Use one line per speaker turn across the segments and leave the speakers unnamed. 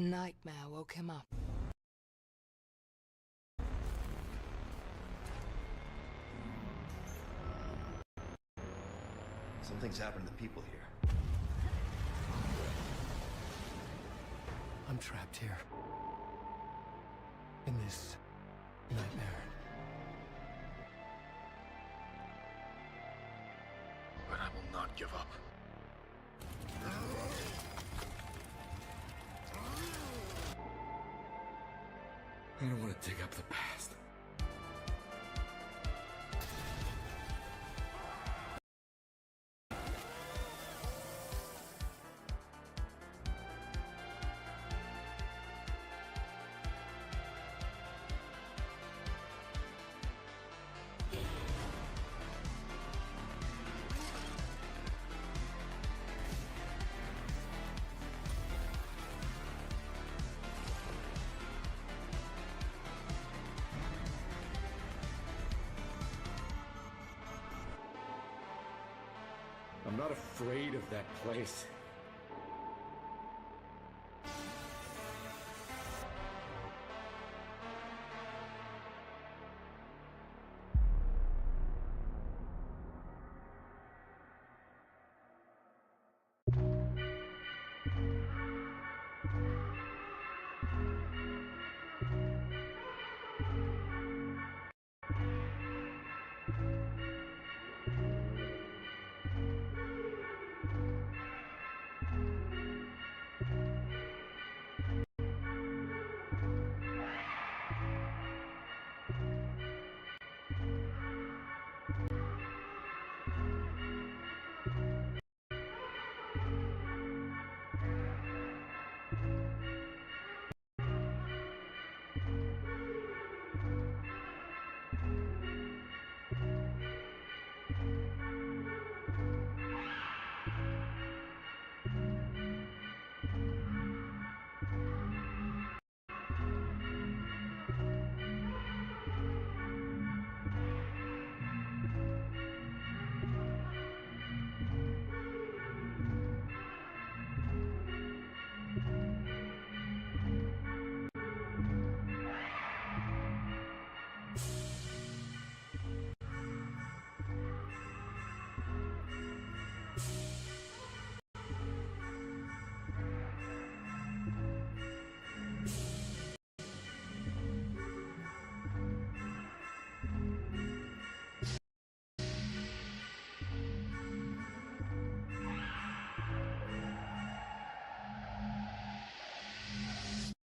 nightmare woke him up.
Something's happened to the people here.
I'm trapped here. In this nightmare.
But I will not give up.
I don't want to dig up the past. I'm not afraid of that place.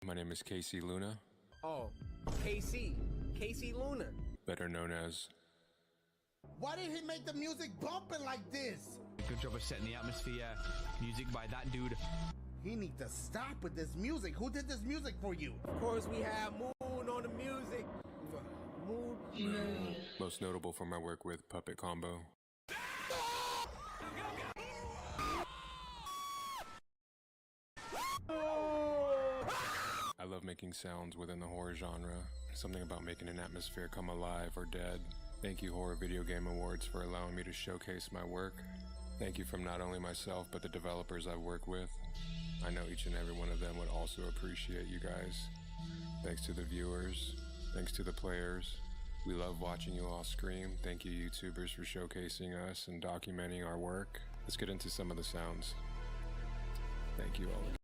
My name is Casey Luna.
Oh, KC Luna.
Better known as...
Why did he make the music bumping like this?
Good job of setting the atmosphere. Music by that dude.
He needs to stop with this music. Who did this music for you?
Of course, we have Moon on the music. Moon.
Most notable for my work with Puppet Combo. I love making sounds within the horror genre. Something about making an atmosphere come alive or dead. Thank you, Horror Video Game Awards, for allowing me to showcase my work. Thank you from not only myself, but the developers I work with. I know each and every one of them would also appreciate you guys. Thanks to the viewers. Thanks to the players. We love watching you all scream. Thank you, YouTubers, for showcasing us and documenting our work. Let's get into some of the sounds. Thank you all again.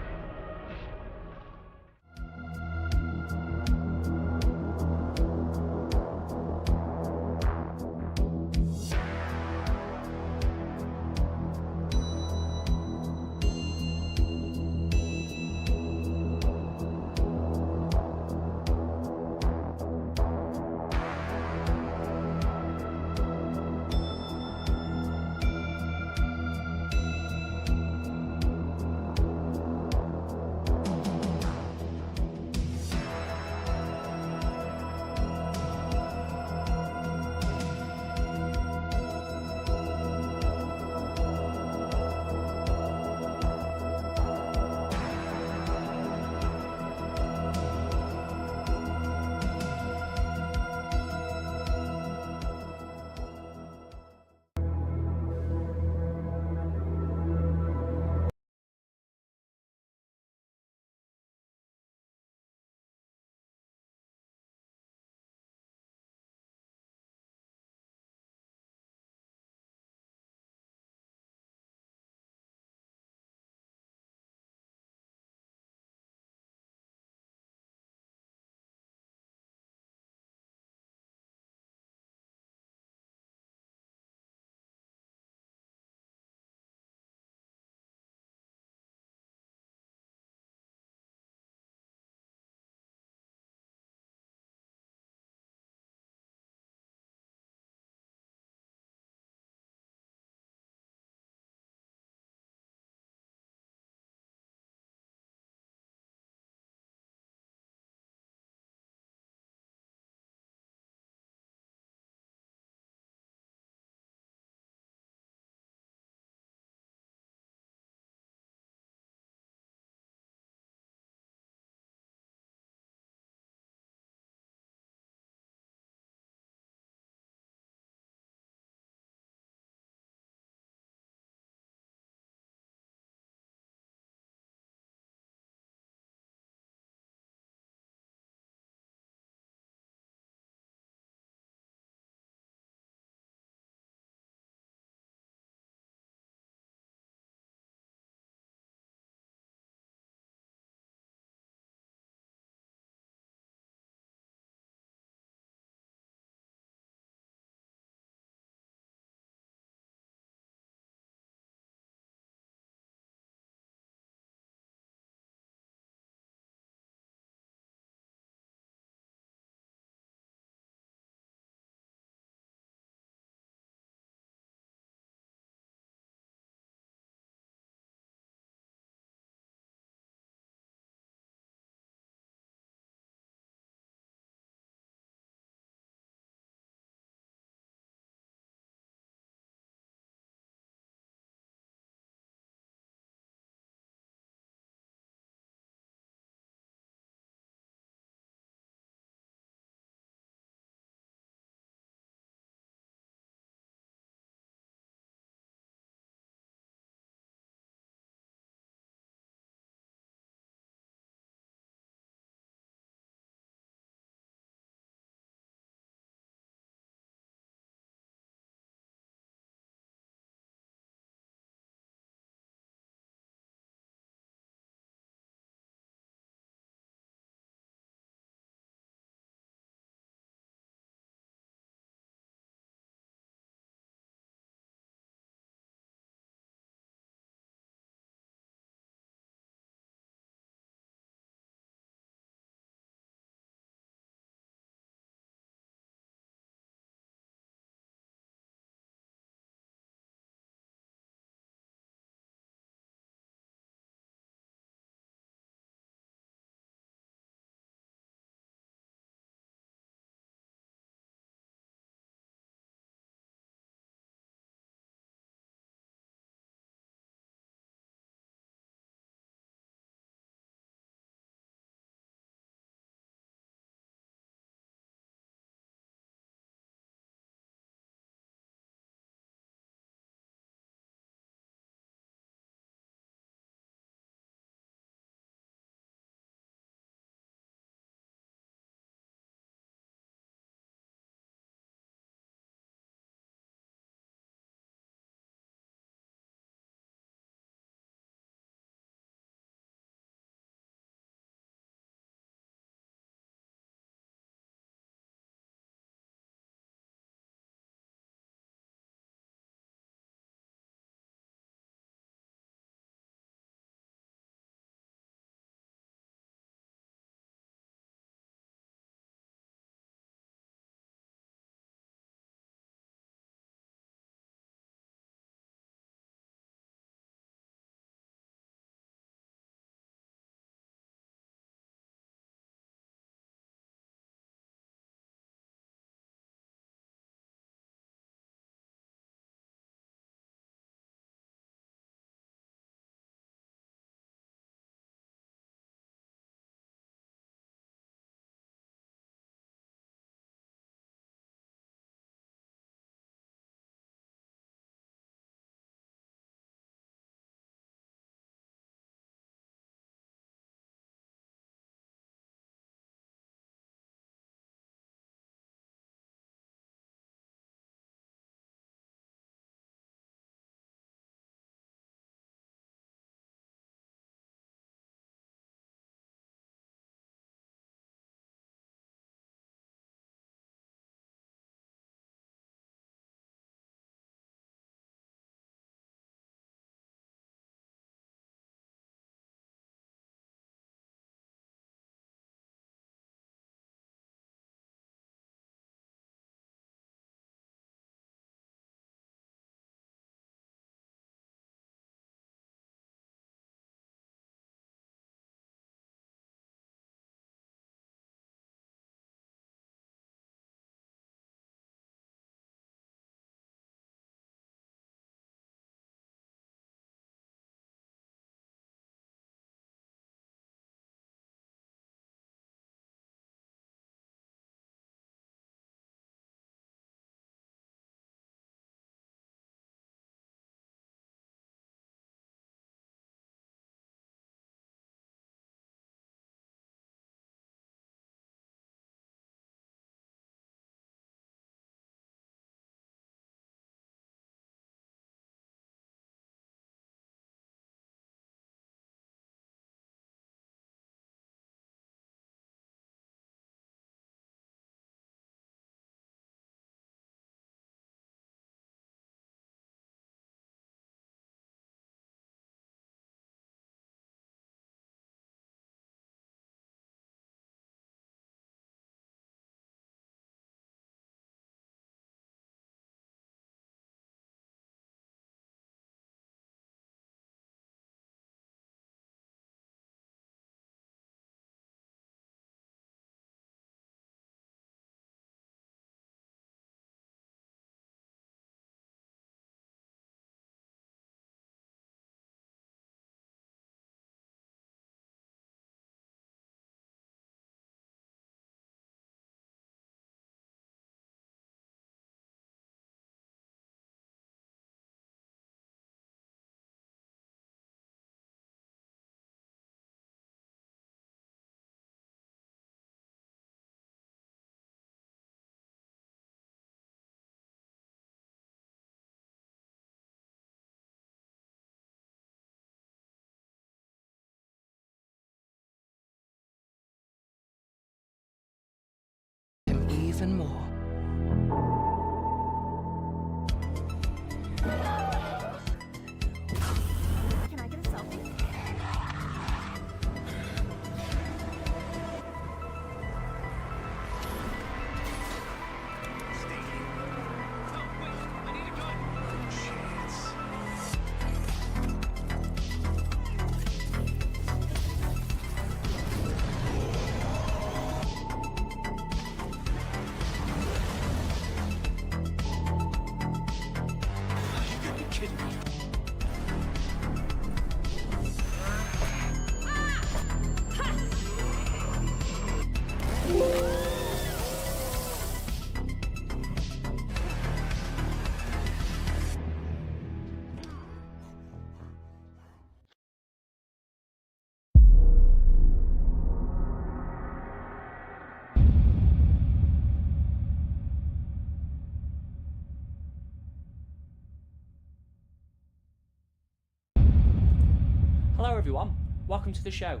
Hello everyone, welcome to the show.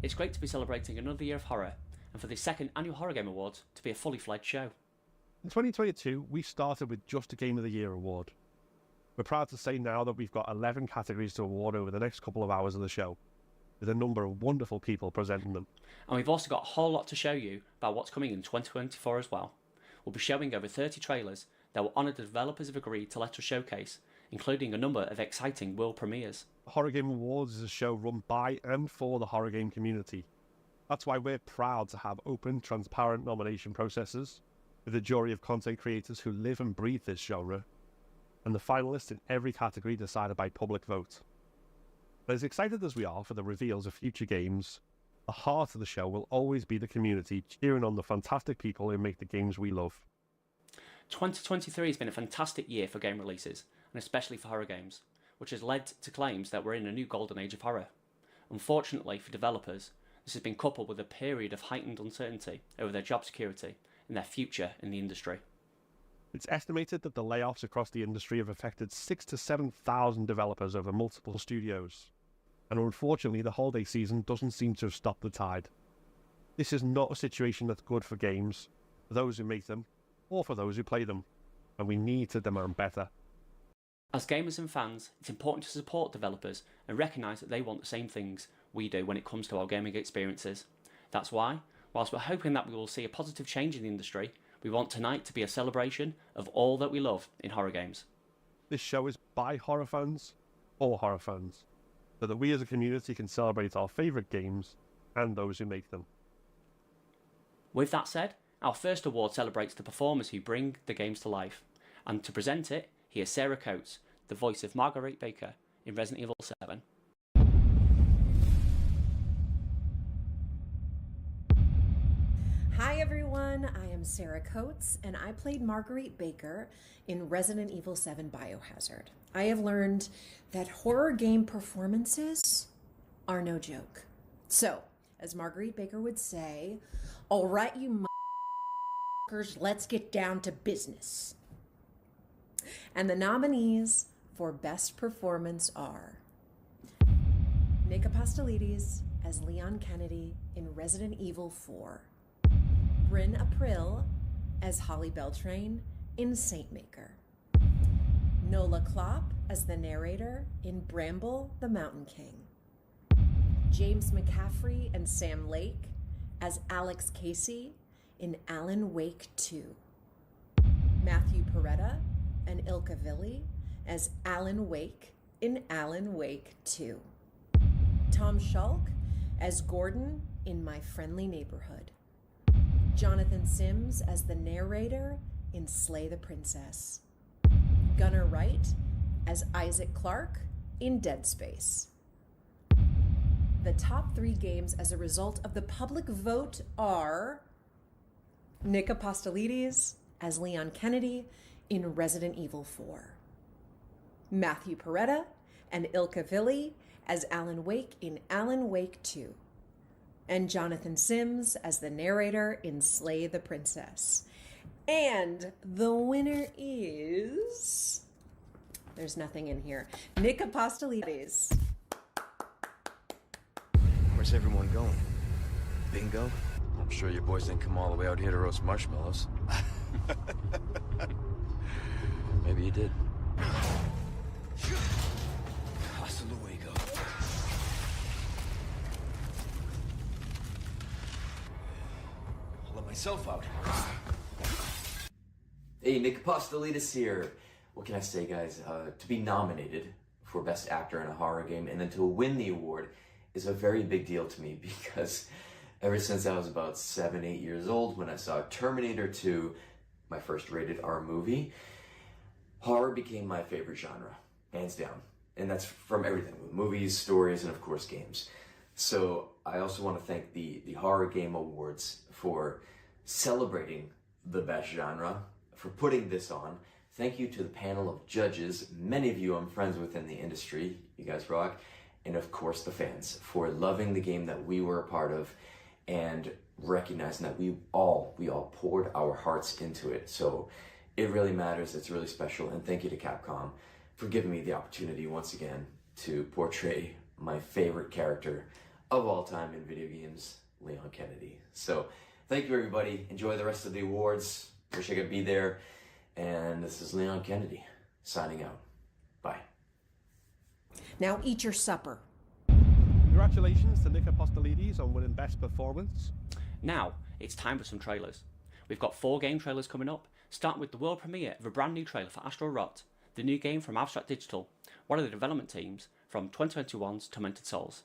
It's great to be celebrating another year of horror, and for the second annual Horror Game Awards to be a fully fledged show.
In 2022, we started with just a Game of the Year award. We're proud to say now that we've got 11 categories to award over the next couple of hours of the show, with a number of wonderful people presenting them.
And we've also got a whole lot to show you about what's coming in 2024 as well. We'll be showing over 30 trailers that will honour the developers have agreed to let us showcase, including a number of exciting world premieres.
Horror Game Awards is a show run by and for the horror game community. That's why we're proud to have open, transparent nomination processes, with a jury of content creators who live and breathe this genre, and the finalists in every category decided by public vote. But as excited as we are for the reveals of future games, the heart of the show will always be the community cheering on the fantastic people who make the games we love.
2023 has been a fantastic year for game releases, and especially for horror games, which has led to claims that we're in a new golden age of horror. Unfortunately for developers, this has been coupled with a period of heightened uncertainty over their job security and their future in the industry.
It's estimated that the layoffs across the industry have affected 6,000 to 7,000 developers over multiple studios, and unfortunately the holiday season doesn't seem to have stopped the tide. This is not a situation that's good for games, for those who make them, or for those who play them, and we need to demand better.
As gamers and fans, it's important to support developers and recognise that they want the same things we do when it comes to our gaming experiences. That's why, whilst we're hoping that we will see a positive change in the industry, we want tonight to be a celebration of all that we love in horror games.
This show is by horror fans, for horror fans, so that we as a community can celebrate our favourite games and those who make them.
With that said, our first award celebrates the performers who bring the games to life, and to present it, here's Sarah Coates, the voice of Marguerite Baker in Resident Evil 7.
Hi everyone, I am Sarah Coates, and I played Marguerite Baker in Resident Evil 7 Biohazard. I have learned that horror game performances are no joke. So, as Marguerite Baker would say, all right, you motherfuckers, let's get down to business. And the nominees for Best Performance are Nick Apostolides as Leon Kennedy in Resident Evil 4, Bryn April as Holly Beltrain in Saintmaker, Nola Klopp as the narrator in Bramble the Mountain King, James McCaffrey and Sam Lake as Alex Casey in Alan Wake 2, Matthew Peretta and Ilka Villi as Alan Wake in Alan Wake 2, Tom Schalk as Gordon in My Friendly Neighborhood, Jonathan Sims as the narrator in Slay the Princess, Gunnar Wright as Isaac Clarke in Dead Space. The top 3 games as a result of the public vote are Nick Apostolides as Leon Kennedy in Resident Evil 4, Matthew Peretta and Ilka Villi as Alan Wake in Alan Wake 2, and Jonathan Sims as the narrator in Slay the Princess. And the winner is... there's nothing in here. Nick Apostolides.
Where's everyone going? Bingo? I'm sure your boys didn't come all the way out here to roast marshmallows. Maybe you did. Hasta luego. I'll let myself out.
Hey, Nick Apostolides here. What can I say, guys? To be nominated for Best Actor in a Horror Game and then to win the award is a very big deal to me because ever since I was about 7-8 years old when I saw Terminator 2, my first rated R movie, horror became my favorite genre, hands down. And that's from everything, movies, stories, and of course games. So I also want to thank the Horror Game Awards for celebrating the best genre, for putting this on. Thank you to the panel of judges, many of you I'm friends with in the industry, you guys rock, and of course the fans for loving the game that we were a part of and recognizing that we all poured our hearts into it. So it really matters, it's really special, and thank you to Capcom for giving me the opportunity once again to portray my favorite character of all time in video games, Leon Kennedy. So thank you, everybody. Enjoy the rest of the awards. Wish I could be there. And this is Leon Kennedy signing out. Bye.
Now eat your supper.
Congratulations to Nick Apostolides on winning Best Performance.
Now, it's time for some trailers. We've got 4 game trailers coming up, starting with the world premiere of a brand new trailer for Astro Rot, the new game from Abstract Digital, one of the development teams from 2021's Tormented Souls.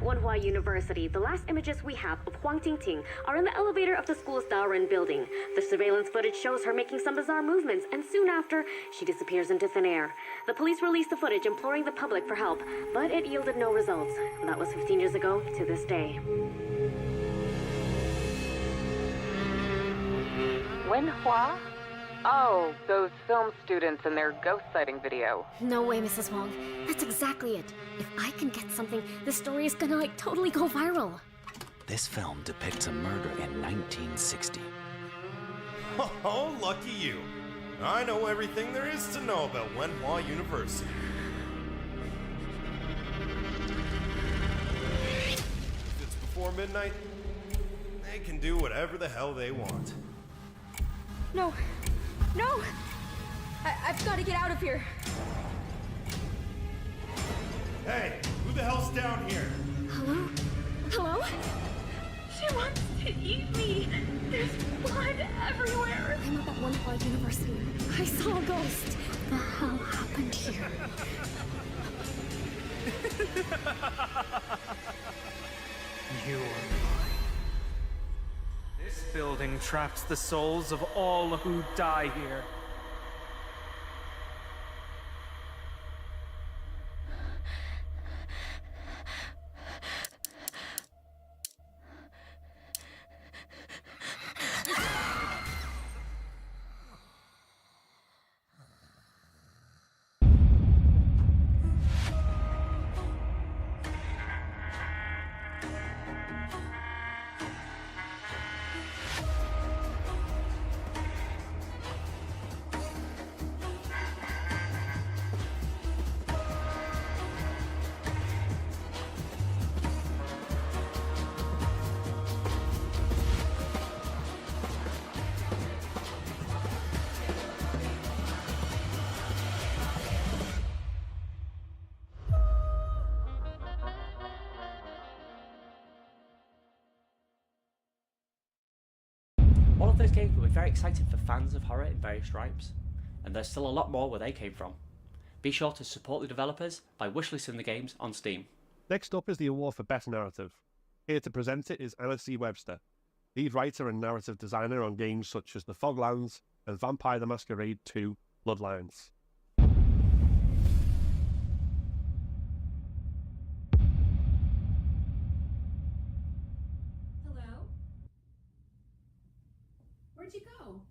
Wenhua University, the last images we have of Huang Tingting are in the elevator of the school's Daoren building. The surveillance footage shows her making some bizarre movements, and soon after, she disappears into thin air. The police released the footage imploring the public for help, but it yielded no results. That was 15 years ago to this day.
Wenhua? Oh, those film students and their ghost sighting video.
No way, Mrs. Wong. That's exactly it. If I can get something, this story is gonna, totally go viral.
This film depicts a murder in 1960.
Oh, lucky you. I know everything there is to know about Wenhua University. If it's before midnight, they can do whatever the hell they want.
No. No! I've got to get out of here.
Hey, who the hell's down here?
Hello? Hello? She wants to eat me. There's blood everywhere.
I'm up at Wenhua University. I saw a ghost. What the hell happened here?
You are mine. This building traps the souls of all who die here.
those games will be very exciting for fans of horror in various stripes, and there's still a lot more where they came from. Be sure to support the developers by wishlisting the games on Steam.
Next up is the award for Best Narrative. Here to present it is Anna C. Webster, lead writer and narrative designer on games such as The Foglands and Vampire the Masquerade 2 Bloodlines.
Hello? Where'd you go?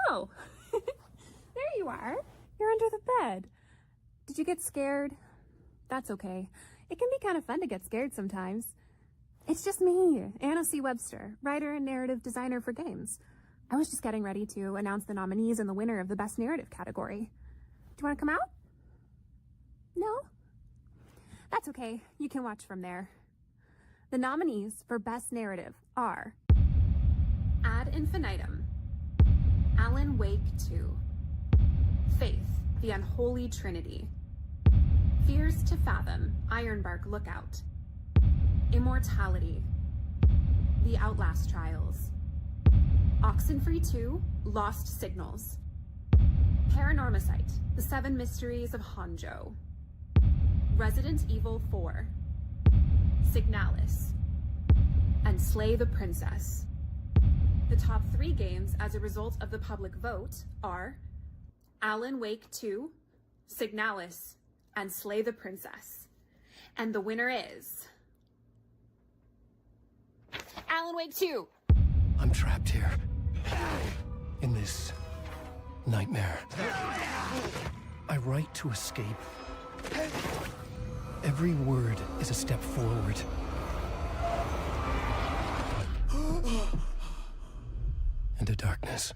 Oh, there you are. You're under the bed. Did you get scared? That's okay. It can be kind of fun to get scared sometimes. It's just me, Anna C. Webster, writer and narrative designer for games. I was just getting ready to announce the nominees and the winner of the Best Narrative category. Do you want to come out? No? That's okay. You can watch from there. The nominees for Best Narrative are Ad Infinitum, Alan Wake 2, Faith, the Unholy Trinity, Fears to Fathom, Ironbark Lookout, Immortality, The Outlast Trials, Oxenfree 2, Lost Signals, Paranormicite, The Seven Mysteries of Honjo, Resident Evil 4, Signalis, and Slay the Princess. The top 3 games as a result of the public vote are Alan Wake 2, Signalis, and Slay the Princess. And the winner is Alan Wake 2.
I'm trapped here. In this nightmare. I write to escape. Every word is a step forward. Into darkness.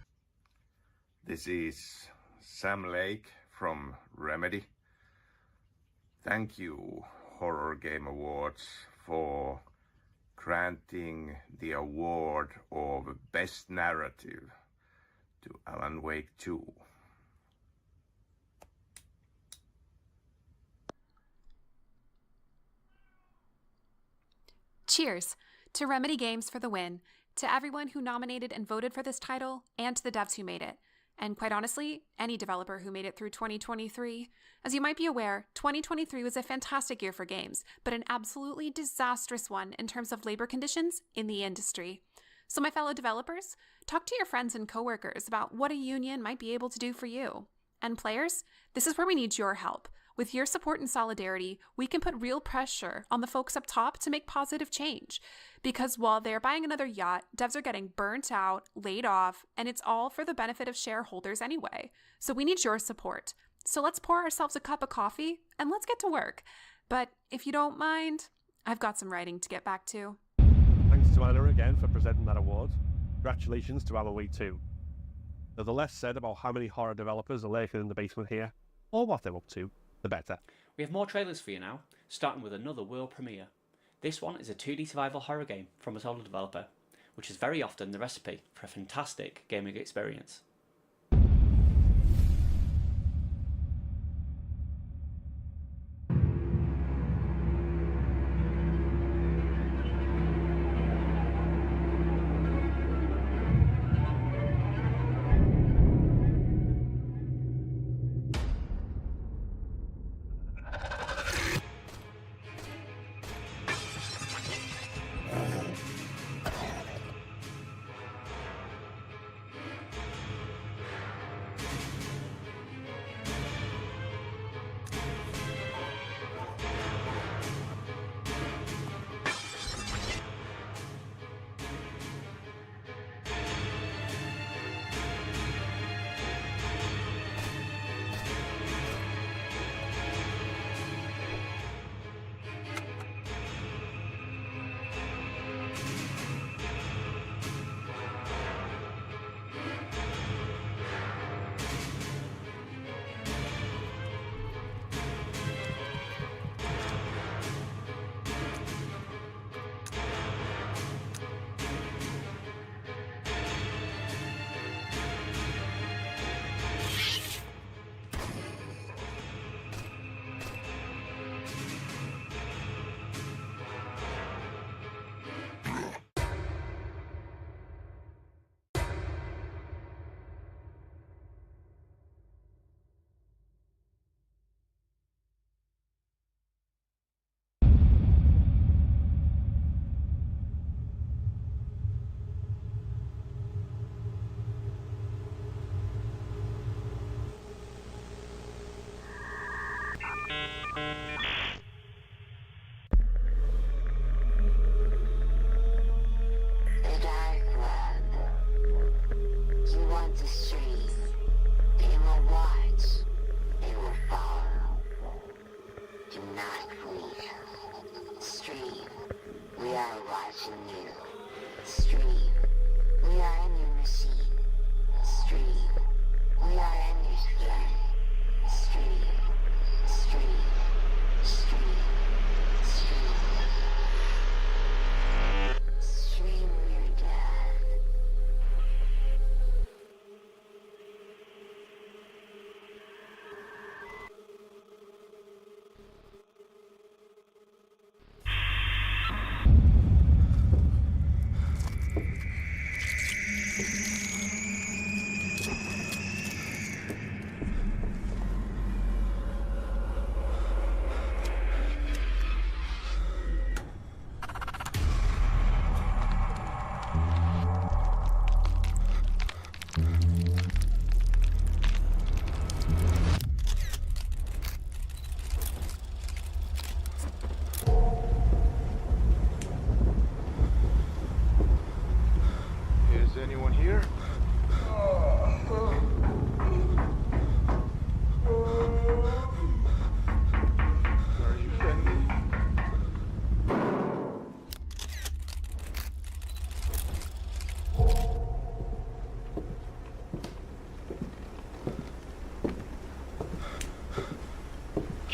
This is Sam Lake from Remedy. Thank you, Horror Game Awards, for granting the award of Best Narrative to Alan Wake 2.
Cheers to Remedy Games for the win, to everyone who nominated and voted for this title, and to the devs who made it. And quite honestly, any developer who made it through 2023. As you might be aware, 2023 was a fantastic year for games, but an absolutely disastrous one in terms of labor conditions in the industry. So my fellow developers, talk to your friends and coworkers about what a union might be able to do for you. And players, this is where we need your help. With your support and solidarity, we can put real pressure on the folks up top to make positive change. Because while they're buying another yacht, devs are getting burnt out, laid off, and it's all for the benefit of shareholders anyway. So we need your support. So let's pour ourselves a cup of coffee and let's get to work. But if you don't mind, I've got some writing to get back to.
Thanks to Anna again for presenting that award. Congratulations to Alan Wake 2. Now, the less said about how many horror developers are lurking in the basement here, or what they're up to, the better.
We have more trailers for you now, starting with another world premiere. This one is a 2D survival horror game from a solo developer, which is very often the recipe for a fantastic gaming experience.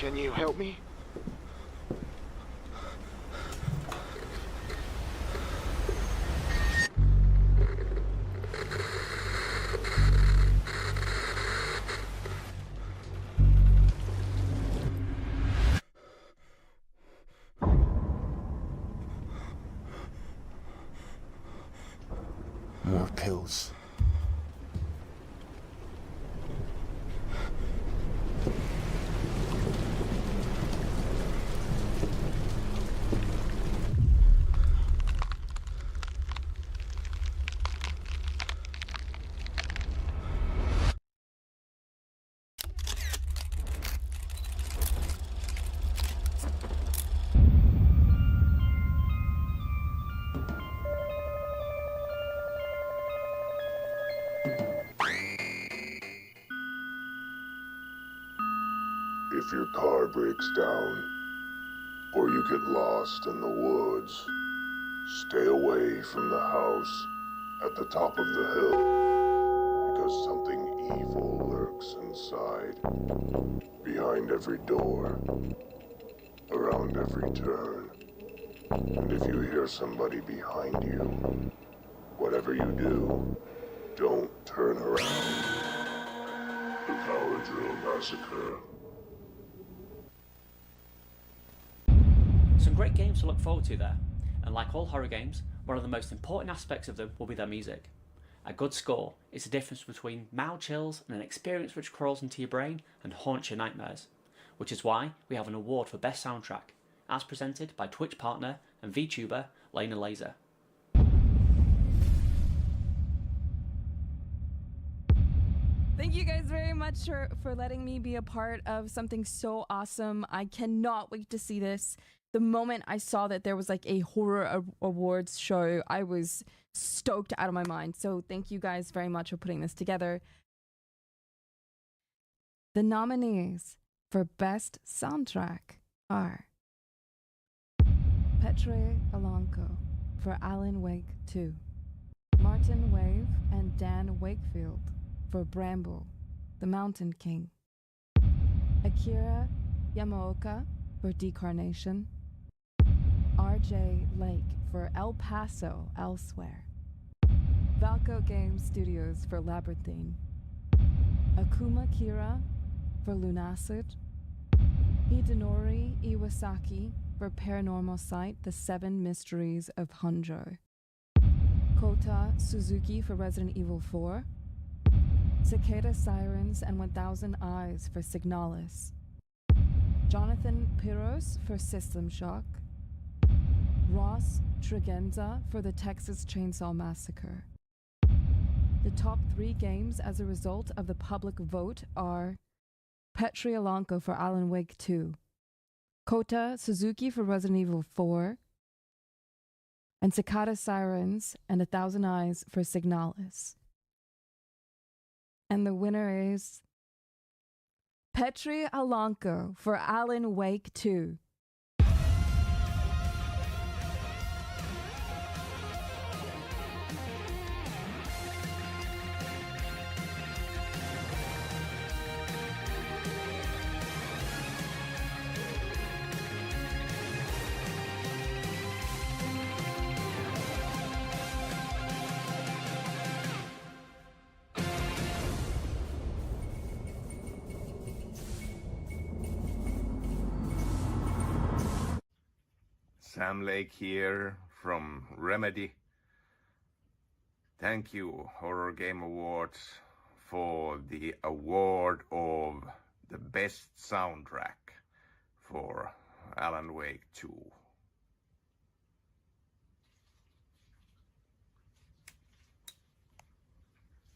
Can you help me?
More pills.
If your car breaks down, or you get lost in the woods, stay away from the house at the top of the hill, because something evil lurks inside, behind every door, around every turn. And if you hear somebody behind you, whatever you do, don't turn around. The Power Drill Massacre.
Some great games to look forward to there, and like all horror games, one of the most important aspects of them will be their music. A good score is the difference between mild chills and an experience which crawls into your brain and haunts your nightmares, which is why we have an award for Best Soundtrack, as presented by Twitch partner and VTuber Lena Laser.
Thank you guys very much for letting me be a part of something so awesome. I cannot wait to see this. The moment I saw that there was like a horror awards show, I was stoked out of my mind. So thank you guys very much for putting this together. The nominees for Best Soundtrack are Petri Alonco for Alan Wake 2, Martin Wave and Dan Wakefield for Bramble, The Mountain King, Akira Yamaoka for Decarnation, RJ Lake for El Paso Elsewhere, Valco Games Studios for Labyrinthine, Akuma Kira for Lunacid, Hidenori Iwasaki for Paranormal Site, The Seven Mysteries of Honjo, Kota Suzuki for Resident Evil 4, Cicada Sirens and 1000 Eyes for Signalis, Jonathan Piros for System Shock, Ross Tregenza for the Texas Chainsaw Massacre. The top 3 games as a result of the public vote are Petri Alonco for Alan Wake 2, Kota Suzuki for Resident Evil 4, and Cicada Sirens and 1000 Eyes for Signalis. And the winner is Petri Alonco for Alan Wake 2.
Sam Lake here from Remedy. Thank you, Horror Game Awards, for the award of the best soundtrack for Alan Wake 2.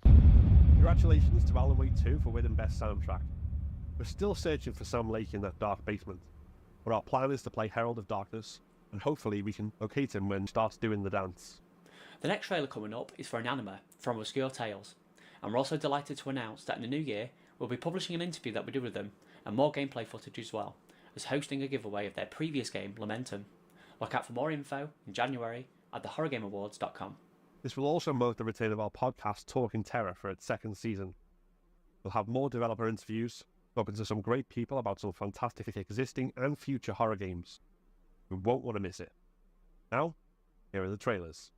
Congratulations to Alan Wake 2 for winning Best Soundtrack. We're still searching for Sam Lake in that dark basement, but our plan is to play Herald of Darkness, and hopefully we can locate him when he starts doing the dance.
The next trailer coming up is for an anime from Obscure Tales, and we're also delighted to announce that in the new year we'll be publishing an interview that we did with them, and more gameplay footage as well, as hosting a giveaway of their previous game, Lamentum. Look out for more info in January at thehorrorgameawards.com.
This will also mark the return of our podcast Talking Terror for its second season. We'll have more developer interviews, talking to some great people about some fantastic existing and future horror games. You won't want to miss it. Now, here are the trailers.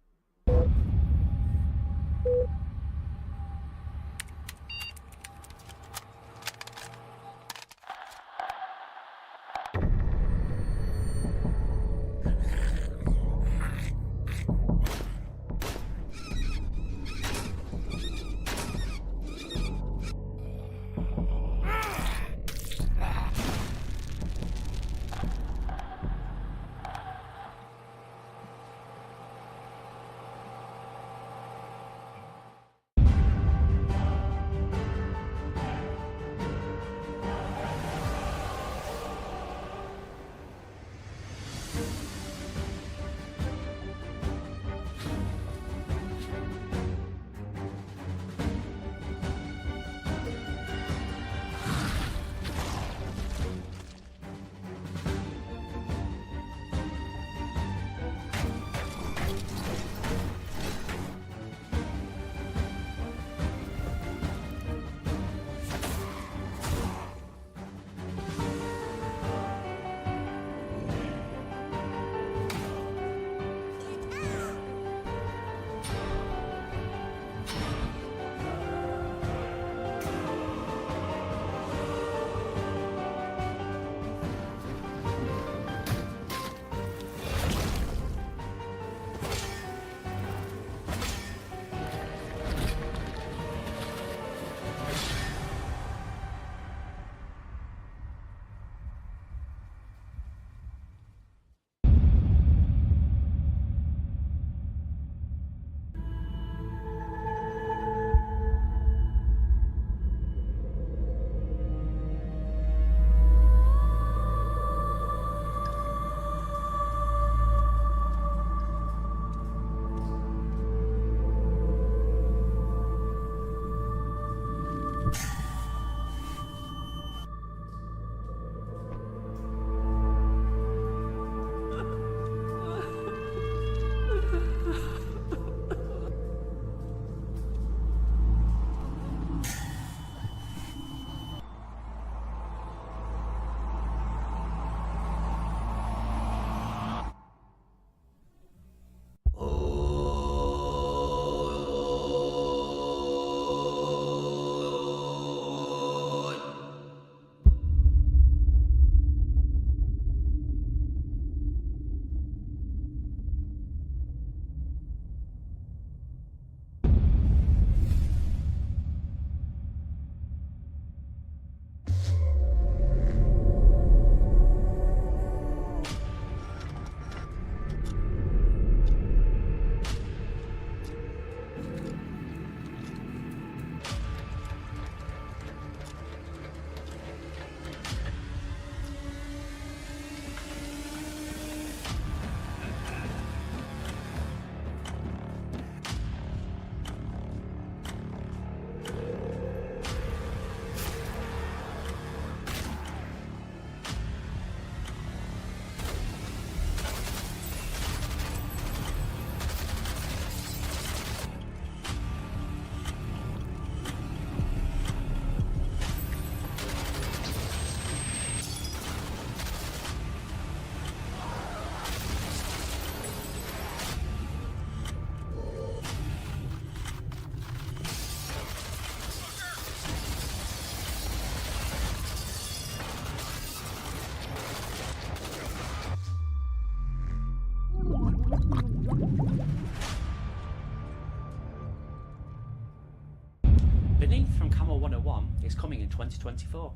Beneath from Camo 101 is coming in 2024.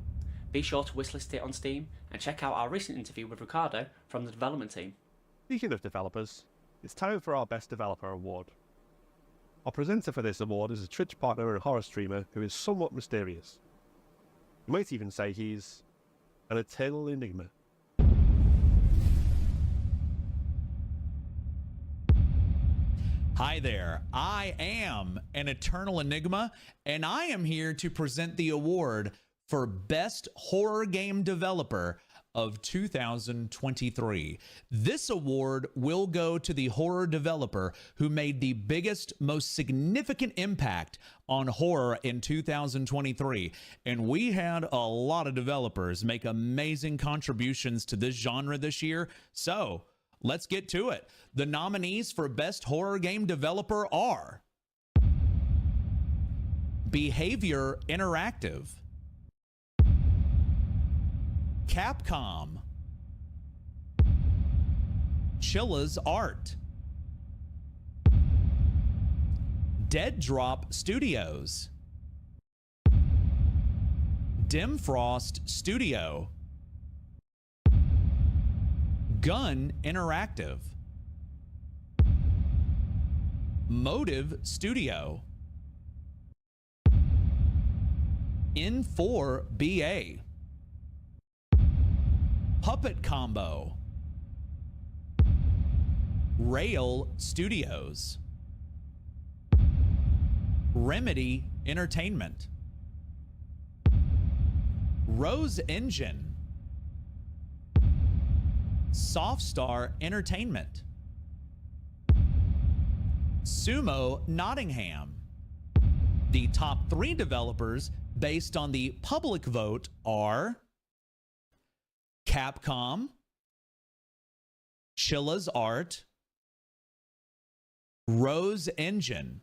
Be sure to wishlist it on Steam and check out our recent interview with Ricardo from the development team.
Speaking of developers, it's time for our Best Developer Award. Our presenter for this award is a Twitch partner and horror streamer who is somewhat mysterious. You might even say he's an eternal enigma.
Hi there, I am an eternal enigma, and I am here to present the award for Best Horror Game Developer of 2023. This award will go to the horror developer who made the biggest, most significant impact on horror in 2023. And we had a lot of developers make amazing contributions to this genre this year. So let's get to it. The nominees for Best Horror Game Developer are Behavior Interactive, Capcom, Chilla's Art, Dead Drop Studios, Dim Frost Studio, Gun Interactive, Motive Studio, N4BA, Puppet Combo, Rail Studios, Remedy Entertainment, Rose Engine, Softstar Entertainment, Sumo Nottingham. The top 3 developers based on the public vote are Capcom, Chilla's Art, Rose Engine.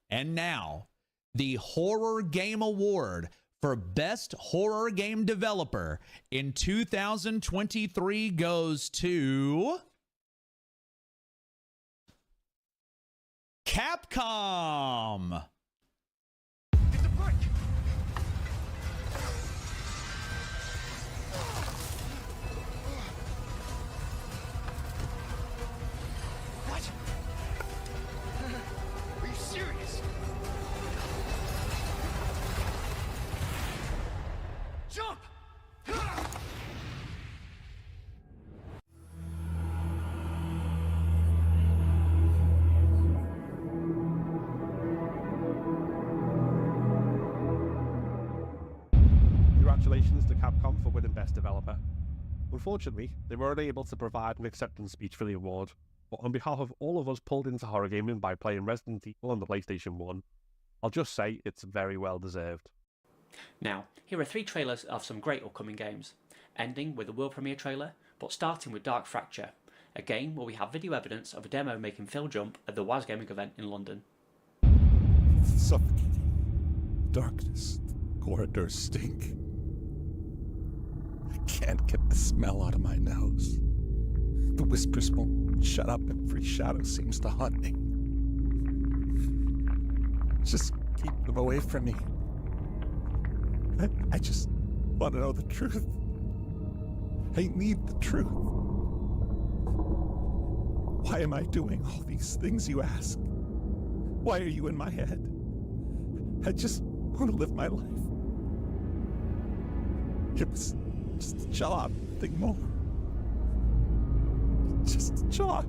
And now, the Horror Game Award for Best Horror Game Developer in 2023 goes to Capcom.
Jump!
Congratulations to Capcom for winning Best Developer. Unfortunately, they were unable to provide an acceptance speech for the award, but on behalf of all of us pulled into horror gaming by playing Resident Evil on the PlayStation 1, I'll just say it's very well deserved.
Now, here are 3 trailers of some great upcoming games, ending with a world premiere trailer, but starting with Dark Fracture, a game where we have video evidence of a demo making Phil jump at the WAS Gaming event in London.
Suffocating. Darkness. Corridors stink. I can't get the smell out of my nose. The whispers won't shut up. Every shadow seems to haunt me. Just keep them away from me. I just want to know the truth. I need the truth. Why am I doing all these things you ask? Why are you in my head? I just want to live my life. It was just a job, nothing more. Just a job.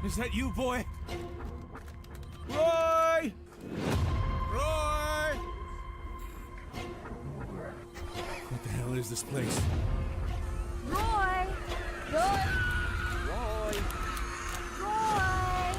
Is that you, boy? Roy! Roy! What the hell is this place?
Roy! Roy!
Roy!
Roy!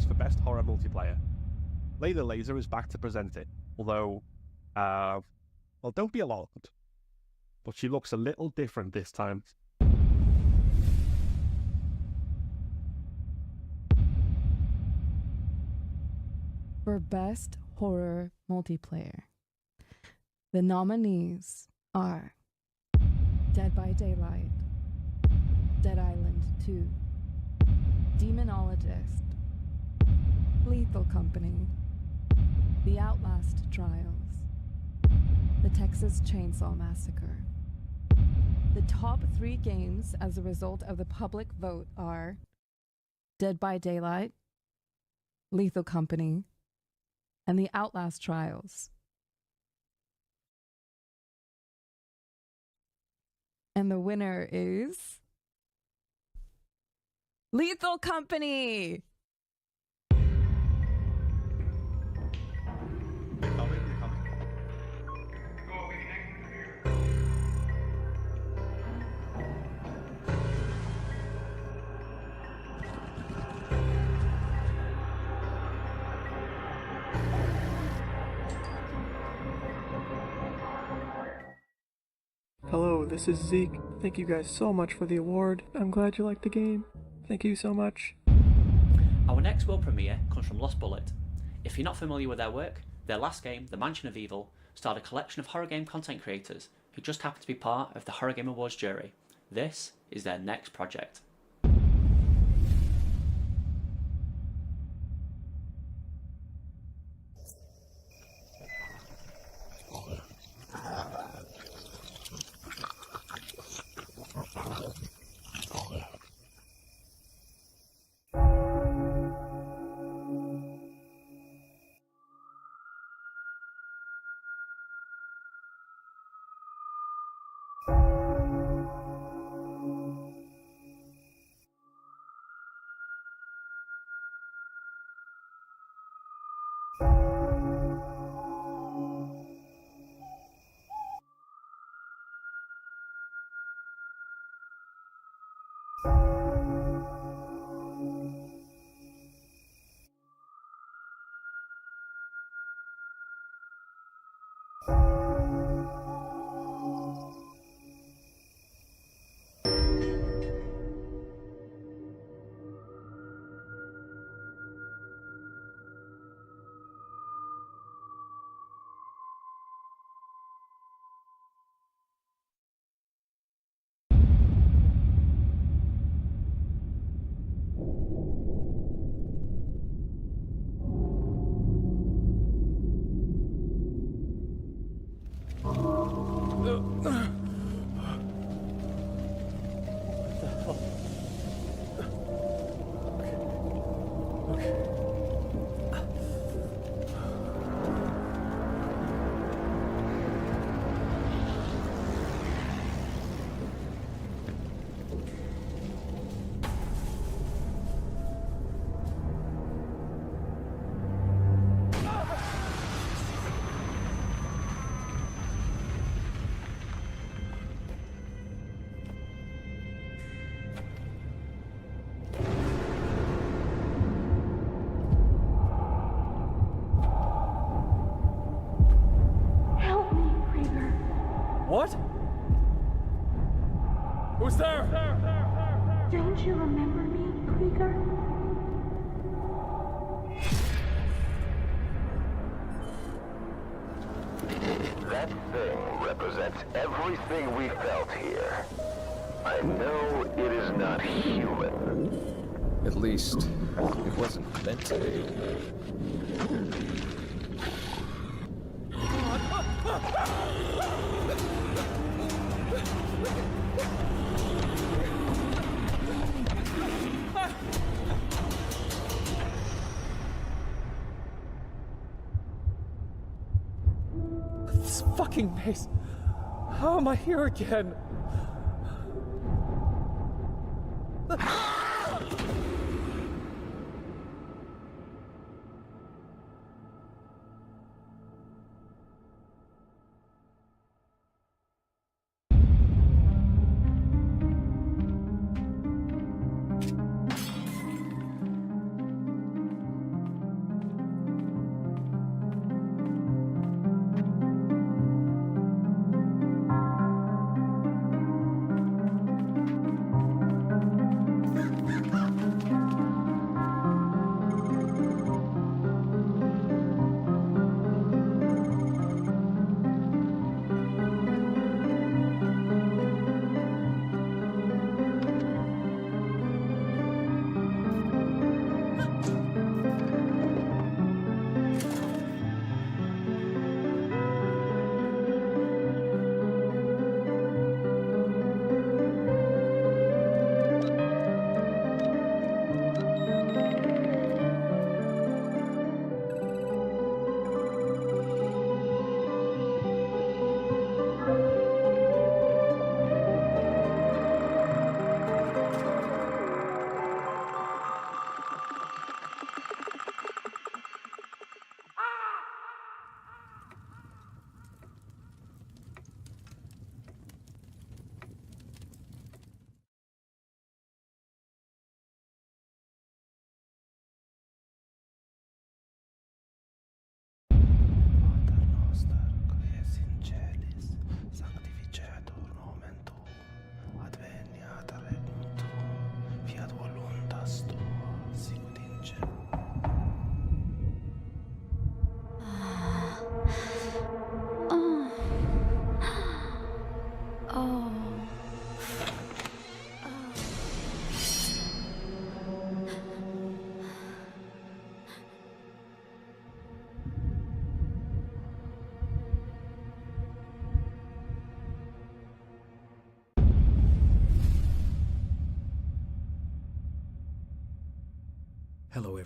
for Best Horror Multiplayer. Layla Laser is back to present it, although, well, don't be alarmed, but she looks a little different this time.
For Best Horror Multiplayer, the nominees are Dead by Daylight, Dead Island 2, Demonologist, Lethal Company, The Outlast Trials, The Texas Chainsaw Massacre. The top 3 games as a result of the public vote are Dead by Daylight, Lethal Company, and The Outlast Trials. And the winner is Lethal Company!
Hello, this is Zeke. Thank you guys so much for the award. I'm glad you liked the game. Thank you so much.
Our next world premiere comes from Lost Bullet. If you're not familiar with their work, their last game, The Mansion of Evil, starred a collection of horror game content creators who just happened to be part of the Horror Game Awards jury. This is their next project.
What? Who's there?
Don't you remember me, Krieger?
That thing represents everything we felt here. I know it is not human.
At least, it wasn't meant to be.
This fucking maze. How am I here again?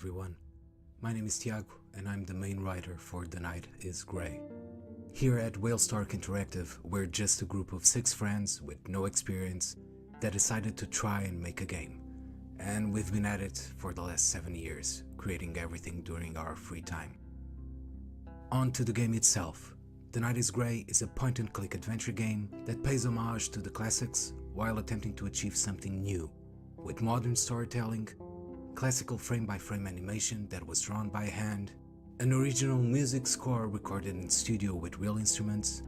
everyone. My name is Tiago, and I'm the main writer for The Night is Grey. Here at Whalestark Interactive, we're just a group of 6 friends with no experience that decided to try and make a game. And we've been at it for the last 7 years, creating everything during our free time. On to the game itself. The Night is Grey is a point-and-click adventure game that pays homage to the classics while attempting to achieve something new, with modern storytelling, classical frame-by-frame animation that was drawn by hand, an original music score recorded in studio with real instruments,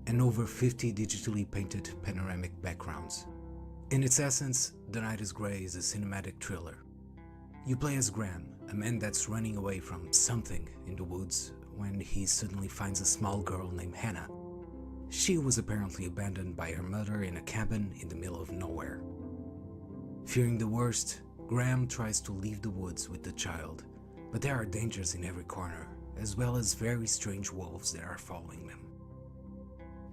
and over 50 digitally painted panoramic backgrounds. In its essence, The Night is Grey is a cinematic thriller. You play as Graham, a man that's running away from something in the woods when he suddenly finds a small girl named Hannah. She was apparently abandoned by her mother in a cabin in the middle of nowhere. Fearing the worst, Graham tries to leave the woods with the child, but there are dangers in every corner, as well as very strange wolves that are following them.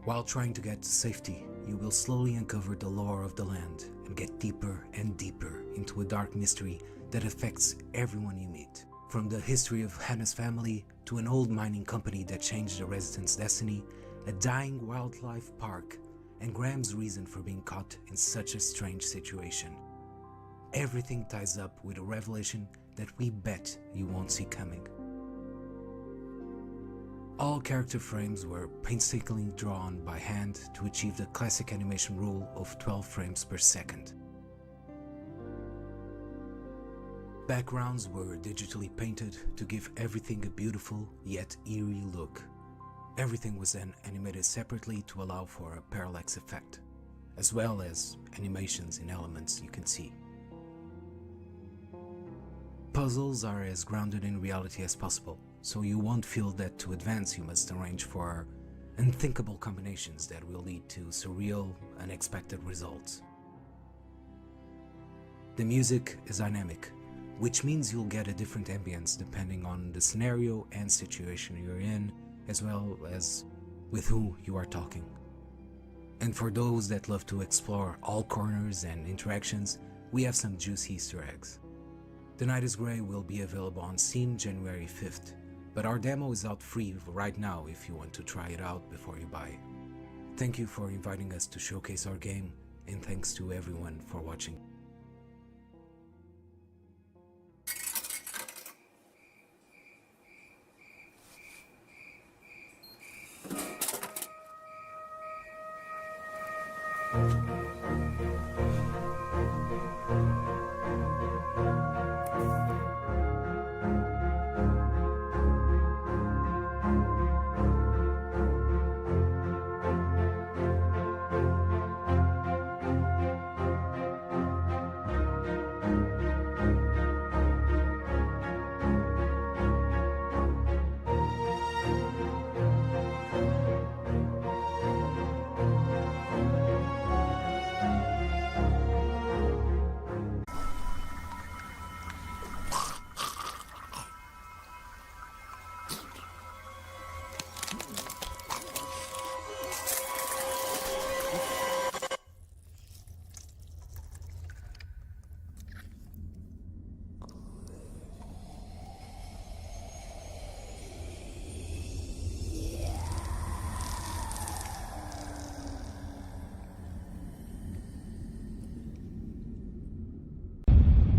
While trying to get to safety, you will slowly uncover the lore of the land and get deeper and deeper into a dark mystery that affects everyone you meet. From the history of Hannah's family to an old mining company that changed the residents' destiny, a dying wildlife park, and Graham's reason for being caught in such a strange situation. Everything ties up with a revelation that we bet you won't see coming. All character frames were painstakingly drawn by hand to achieve the classic animation rule of 12 frames per second. Backgrounds were digitally painted to give everything a beautiful yet eerie look. Everything was then animated separately to allow for a parallax effect, as well as animations in elements you can see. Puzzles are as grounded in reality as possible, so you won't feel that to advance you must arrange for unthinkable combinations that will lead to surreal, unexpected results. The music is dynamic, which means you'll get a different ambience depending on the scenario and situation you're in, as well as with who you are talking. And for those that love to explore all corners and interactions, we have some juicy Easter eggs. The Night is Grey will be available on Steam January 5th, but our demo is out free right now if you want to try it out before you buy. Thank you for inviting us to showcase our game, and thanks to everyone for watching.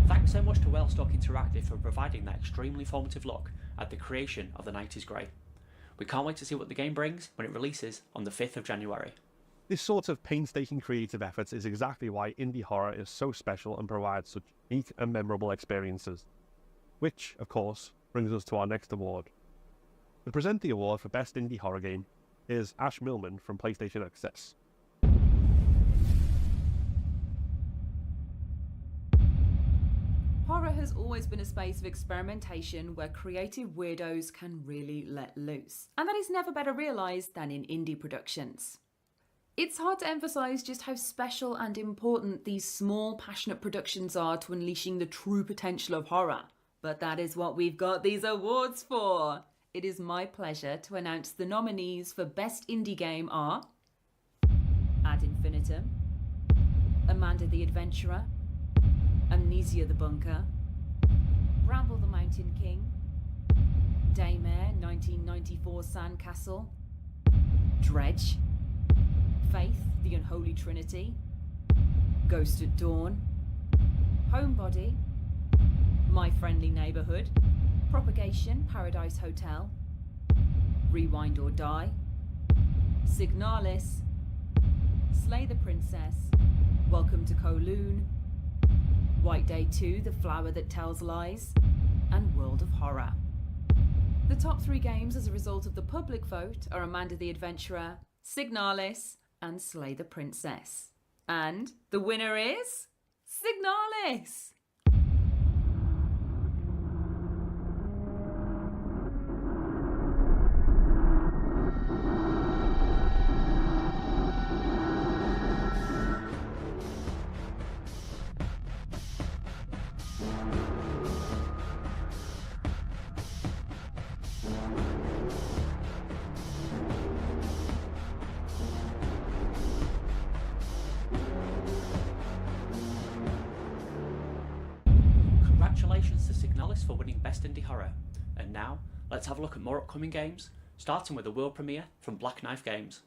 Thanks so much to Whalestark Interactive for providing that extremely informative look at the creation of The Night is Grey. We can't wait to see what the game brings when it releases on the 5th of January.
This sort of painstaking creative effort is exactly why indie horror is so special and provides such unique and memorable experiences. Which, of course, brings us to our next award. To present the award for Best Indie Horror Game is Ash Millman from PlayStation Access.
Horror has always been a space of experimentation where creative weirdos can really let loose, and that is never better realised than in indie productions. It's hard to emphasise just how special and important these small, passionate productions are to unleashing the true potential of horror, but that is what we've got these awards for. It is my pleasure to announce the nominees for Best Indie Game are Ad Infinitum, Amanda the Adventurer, Amnesia the Bunker, Bramble the Mountain King, Daymare 1994 Sandcastle, Dredge, Faith the Unholy Trinity, Ghost at Dawn, Homebody, My Friendly Neighborhood, Propagation Paradise Hotel, Rewind or Die, Signalis, Slay the Princess, Welcome to Kowloon, White Day 2, The Flower That Tells Lies, and World of Horror. The top 3 games as a result of the public vote are Amanda the Adventurer, Signalis, and Slay the Princess. And the winner is Signalis!
Congratulations to Signalis for winning Best Indie Horror. And now, let's have a look at more upcoming games, starting with the world premiere from Black Knife Games.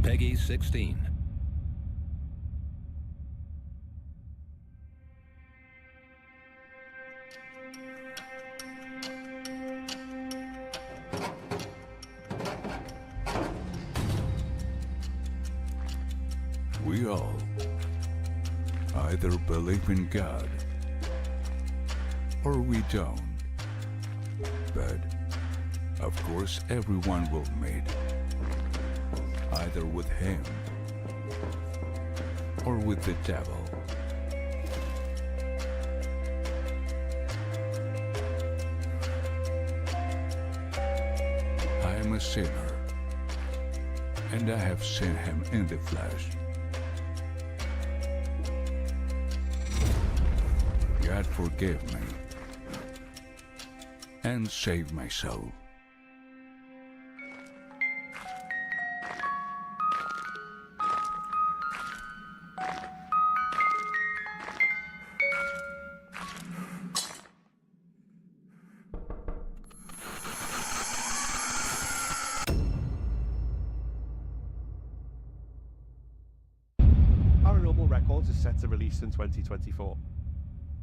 Peggy 16.
We all either believe in God or we don't. But, of course, everyone will meet either with him or with the devil. I am a sinner, and I have seen him in the flesh. God forgive me and save my soul.
Paranormal Records is set to release in 2024.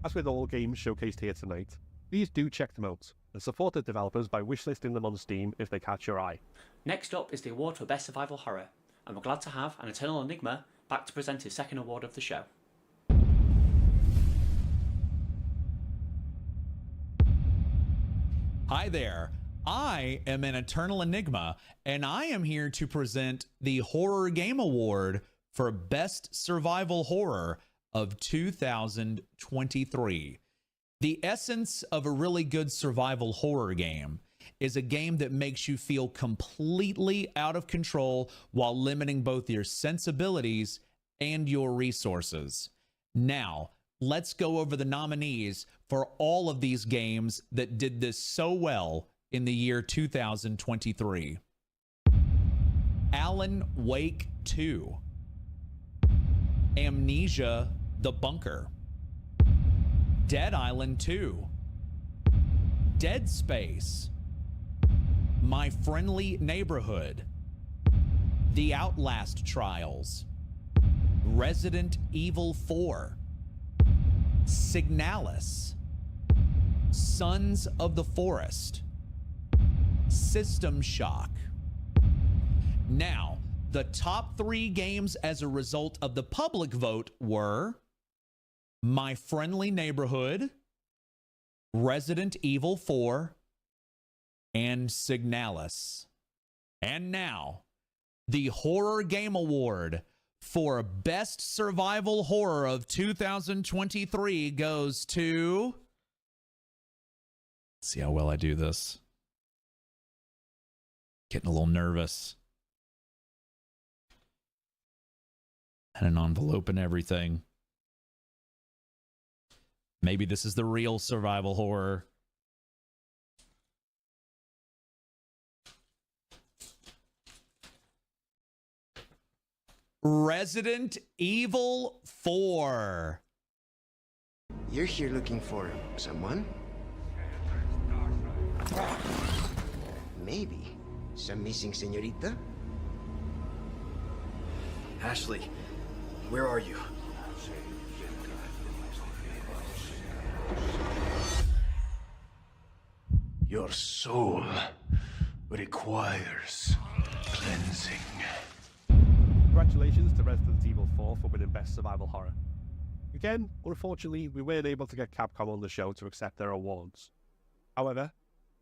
As with all games showcased here tonight, please do check them out and support the developers by wishlisting them on Steam if they catch your eye.
Next up is the award for Best Survival Horror, and we're glad to have an Eternal Enigma back to present his second award of the show.
Hi there. I am an Eternal Enigma, and I am here to present the Horror Game Award for Best Survival Horror of 2023. The essence of a really good survival horror game is a game that makes you feel completely out of control while limiting both your sensibilities and your resources. Now, let's go over the nominees for all of these games that did this so well in the year 2023. Alan Wake 2, Amnesia: The Bunker, Dead Island 2, Dead Space, My Friendly Neighborhood, The Outlast Trials, Resident Evil 4, Signalis, Sons of the Forest, System Shock. Now, the top 3 games as a result of the public vote were My Friendly Neighborhood, Resident Evil 4, and Signalis. And now, the Horror Game Award for Best Survival Horror of 2023 goes to... Let's see how well I do this. Getting a little nervous. And an envelope and everything. Maybe this is the real survival horror. Resident Evil 4.
You're here looking for someone? Maybe some missing señorita?
Ashley, where are you?
Your soul requires cleansing.
Congratulations to Resident Evil 4 for winning Best Survival Horror. Again, unfortunately, we weren't able to get Capcom on the show to accept their awards. However,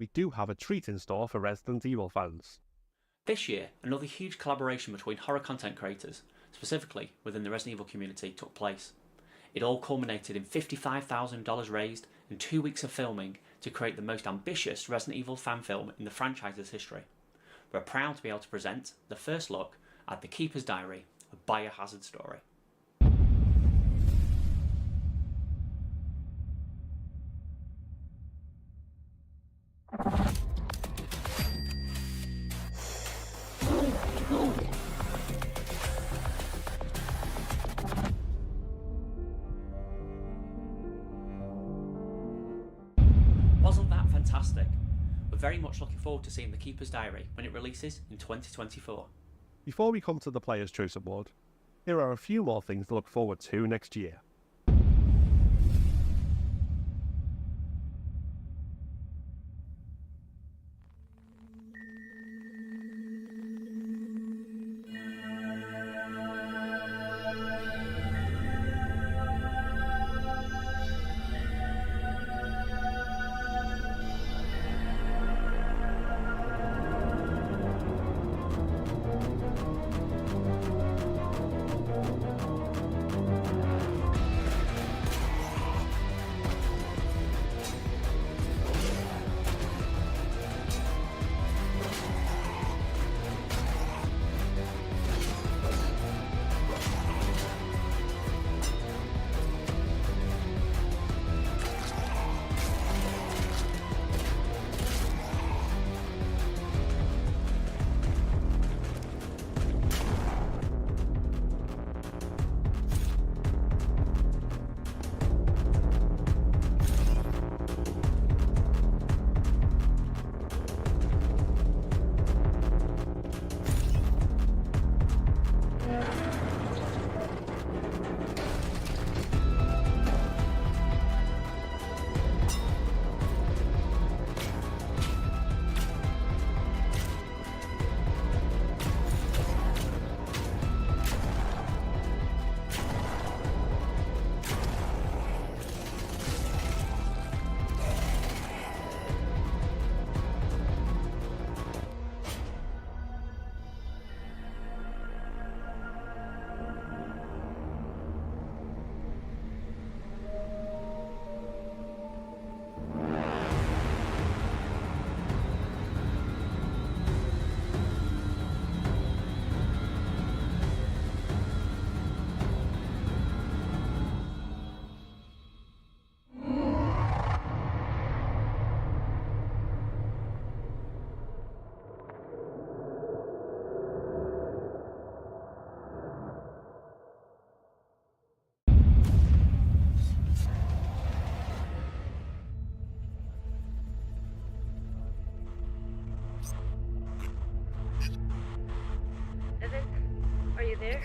we do have a treat in store for Resident Evil fans.
This year, another huge collaboration between horror content creators, specifically within the Resident Evil community, took place. It all culminated in $55,000 raised and 2 weeks of filming to create the most ambitious Resident Evil fan film in the franchise's history. We're proud to be able to present the first look at The Keeper's Diary, a Biohazard story. Wasn't that fantastic? We're very much looking forward to seeing The Keeper's Diary when it releases in 2024.
Before we come to the Player's Choice Award, here are a few more things to look forward to next year.
Evan, are you there?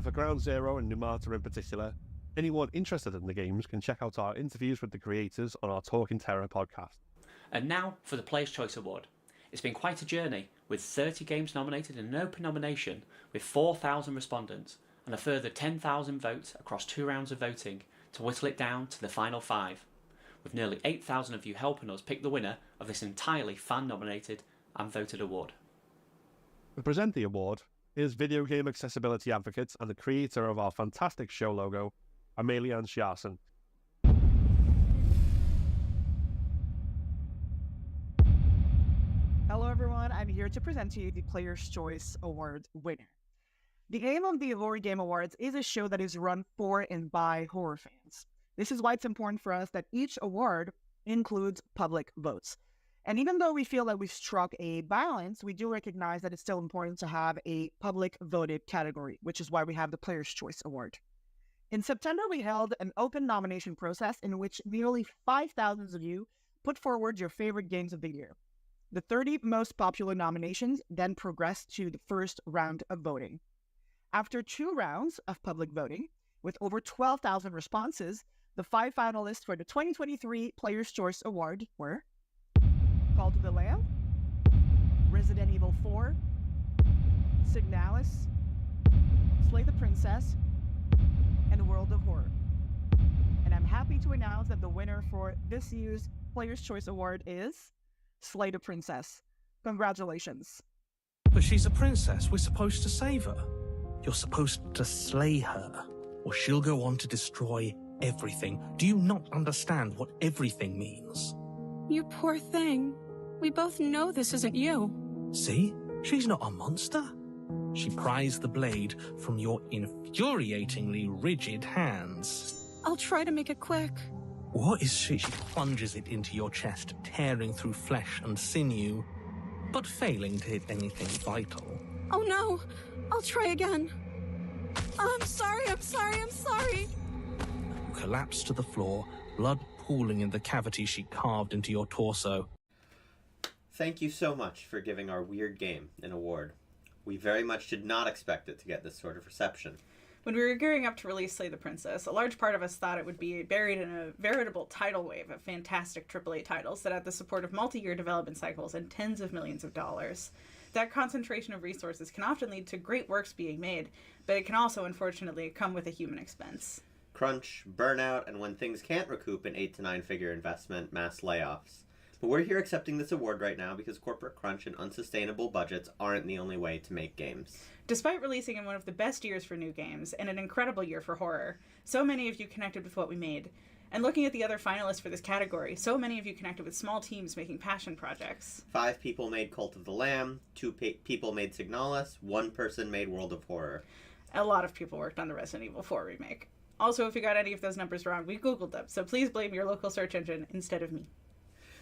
But for Ground Zero and Numata in particular, anyone interested in the games can check out our interviews with the creators on our Talking Terror podcast.
And now for the Player's Choice Award. It's been quite a journey, with 30 games nominated in an open nomination, with 4,000 respondents, and a further 10,000 votes across 2 rounds of voting to whittle it down to the final 5, with nearly 8,000 of you helping us pick the winner of this entirely fan-nominated and voted award.
To present the award is video game accessibility advocate and the creator of our fantastic show logo, Amelian Sjarsen.
Hello everyone, I'm here to present to you the Player's Choice Award winner. The aim of the Horror Game Awards is a show that is run for and by horror fans. This is why it's important for us that each award includes public votes. And even though we feel that we've struck a balance, we do recognize that it's still important to have a public voted category, which is why we have the Player's Choice Award. In September, we held an open nomination process in which nearly 5,000 of you put forward your favorite games of the year. The 30 most popular nominations then progressed to the first round of voting. After 2 rounds of public voting, with over 12,000 responses, the 5 finalists for the 2023 Player's Choice Award were Call to the Lamb, Resident Evil 4, Signalis, Slay the Princess, and World of Horror. And I'm happy to announce that the winner for this year's Player's Choice Award is Slay the Princess. Congratulations.
But she's a princess. We're supposed to save her. You're supposed to slay her, or she'll go on to destroy everything. Do you not understand what everything means?
You poor thing. We both know this isn't you.
See? She's not a monster. She pries the blade from your infuriatingly rigid hands.
I'll try to make it quick.
What is she? She plunges it into your chest, tearing through flesh and sinew, but failing to hit anything vital.
Oh no! I'll try again. I'm sorry.
You collapse to the floor, blood pooling in the cavity she carved into your torso.
Thank you so much for giving our weird game an award. We very much did not expect it to get this sort of reception.
When we were gearing up to release Slay the Princess, a large part of us thought it would be buried in a veritable tidal wave of fantastic AAA titles that had the support of multi-year development cycles and tens of millions of dollars. That concentration of resources can often lead to great works being made, but it can also, unfortunately, come with a human expense.
Crunch, burnout, and when things can't recoup an 8 to 9 figure investment, mass layoffs. But we're here accepting this award right now because corporate crunch and unsustainable budgets aren't the only way to make games.
Despite releasing in one of the best years for new games, and an incredible year for horror, so many of you connected with what we made. And looking at the other finalists for this category, so many of you connected with small teams making passion projects.
5 people made Cult of the Lamb, 2 people made Signalis, 1 person made World of Horror.
A lot of people worked on the Resident Evil 4 remake. Also, if you got any of those numbers wrong, we Googled them, so please blame your local search engine instead of me.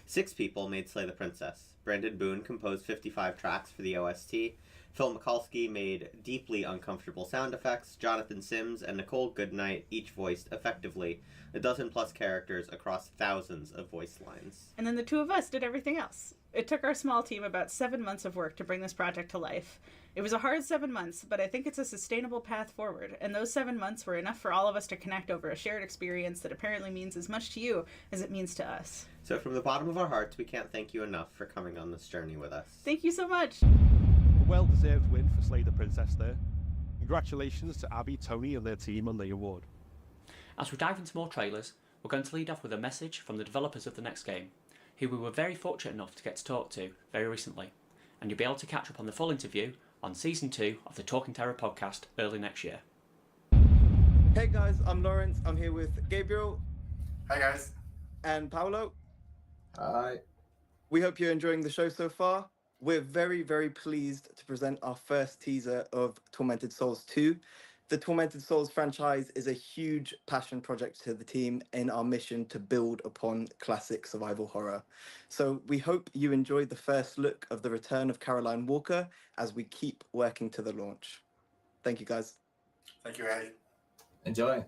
6 people made Slay the Princess. Brandon Boone composed 55 tracks for the OST. Phil Mikulski made deeply uncomfortable sound effects. Jonathan Sims and Nicole Goodnight each voiced effectively a dozen plus characters across thousands of voice lines.
And then the 2 of us did everything else. It took our small team about 7 months of work to bring this project to life. It was a hard 7 months, but I think it's a sustainable path forward, and those 7 months were enough for all of us to connect over a shared experience that apparently means as much to you as it means to us.
So from the bottom of our hearts, we can't thank you enough for coming on this journey with us.
Thank you so much!
A well-deserved win for Slay the Princess there. Congratulations to Abby, Tony and their team on the award.
As we dive into more trailers, we're going to lead off with a message from the developers of the next game, who we were very fortunate enough to get to talk to very recently, and you'll be able to catch up on the full interview on Season 2 of the Talking Terror podcast early next year.
Hey guys, I'm Lawrence. I'm here with Gabriel.
Hi guys.
And Paolo.
Hi.
We hope you're enjoying the show so far. We're very, very pleased to present our first teaser of Tormented Souls 2. The Tormented Souls franchise is a huge passion project to the team in our mission to build upon classic survival horror. So we hope you enjoyed the first look of the return of Caroline Walker as we keep working to the launch. Thank you, guys.
Thank you, Eddie. Enjoy.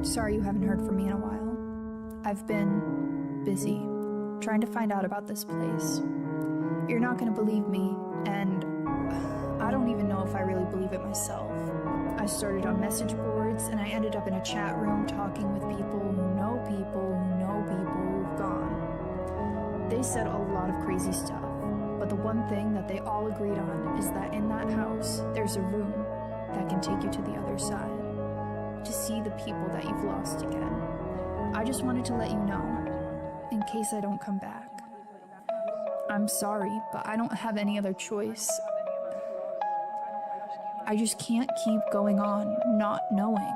sorry you haven't heard from me in a while. I've been busy, trying to find out about this place. You're not gonna believe me, and I don't even know if I really believe it myself. I started on message boards, and I ended up in a chat room talking with people who know people who know people who've gone. They said a lot of crazy stuff, but the one thing that they all agreed on is that in that house, there's a room that can take you to the other side, to see the people that you've lost again. I just wanted to let you know, in case I don't come back. I'm sorry, but I don't have any other choice. I just can't keep going on not knowing.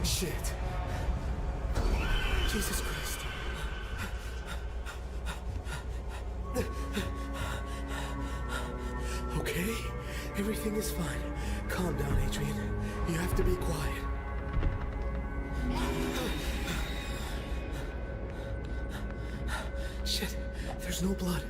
Shit. Jesus Christ. Okay, everything is fine. Calm down, Adrian. You have to be quiet. Shit, there's no blood.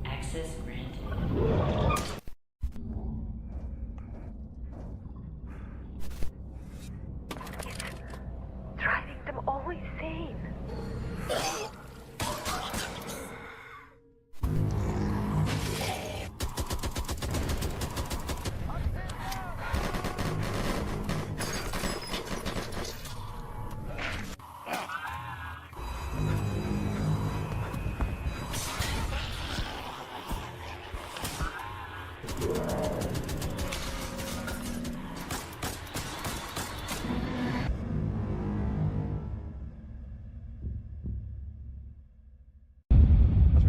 Access granted.
Driving them all insane.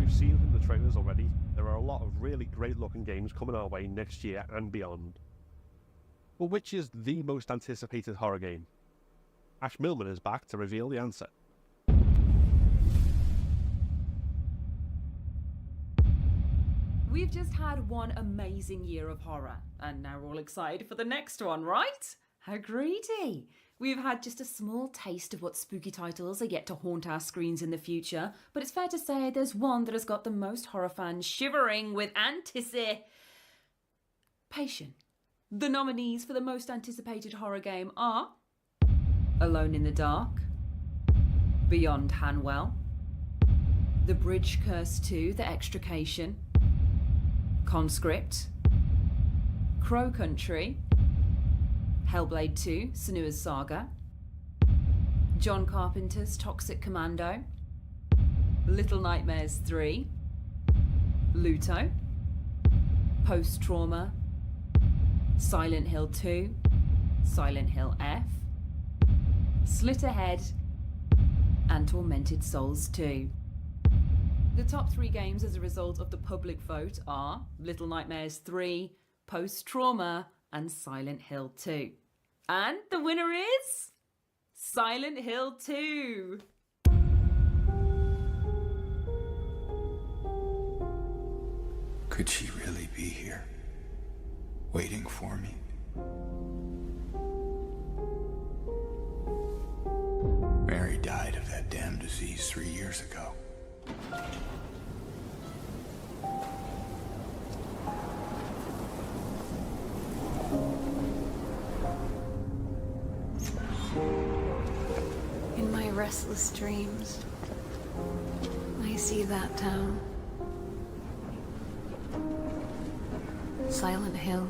Seen from the trailers already, there are a lot of really great looking games coming our way next year and beyond. But which is the most anticipated horror game? Ash Millman is back to reveal the answer.
We've just had one amazing year of horror, and now we're all excited for the next one, right? How greedy! We've had just a small taste of what spooky titles are yet to haunt our screens in the future, but it's fair to say there's one that has got the most horror fans shivering with anticipation. The nominees for the most anticipated horror game are Alone in the Dark, Beyond Hanwell, The Bridge Curse 2, The Extrication, Conscript, Crow Country, Hellblade 2, Senua's Saga, John Carpenter's Toxic Commando, Little Nightmares 3, Luto, Post Trauma, Silent Hill 2, Silent Hill F, Slitterhead, and Tormented Souls 2. The top 3 games as a result of the public vote are Little Nightmares 3, Post Trauma, and Silent Hill 2. And the winner is Silent Hill 2.
Could she really be here, waiting for me? Mary died of that damn disease 3 years ago.
In my restless dreams, I see that town. Silent Hill.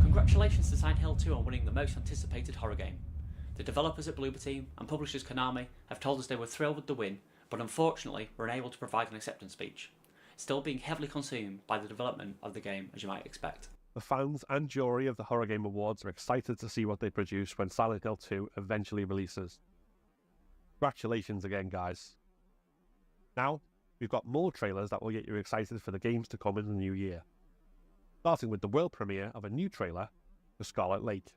Congratulations to Silent Hill 2 on winning the most anticipated horror game. The developers at Bloober Team and publishers Konami have told us they were thrilled with the win, but unfortunately were unable to provide an acceptance speech, still being heavily consumed by the development of the game, as you might expect.
The fans and jury of the Horror Game Awards are excited to see what they produce when Silent Hill 2 eventually releases. Congratulations again, guys. Now, we've got more trailers that will get you excited for the games to come in the new year. Starting with the world premiere of a new trailer for Scarlet Lake.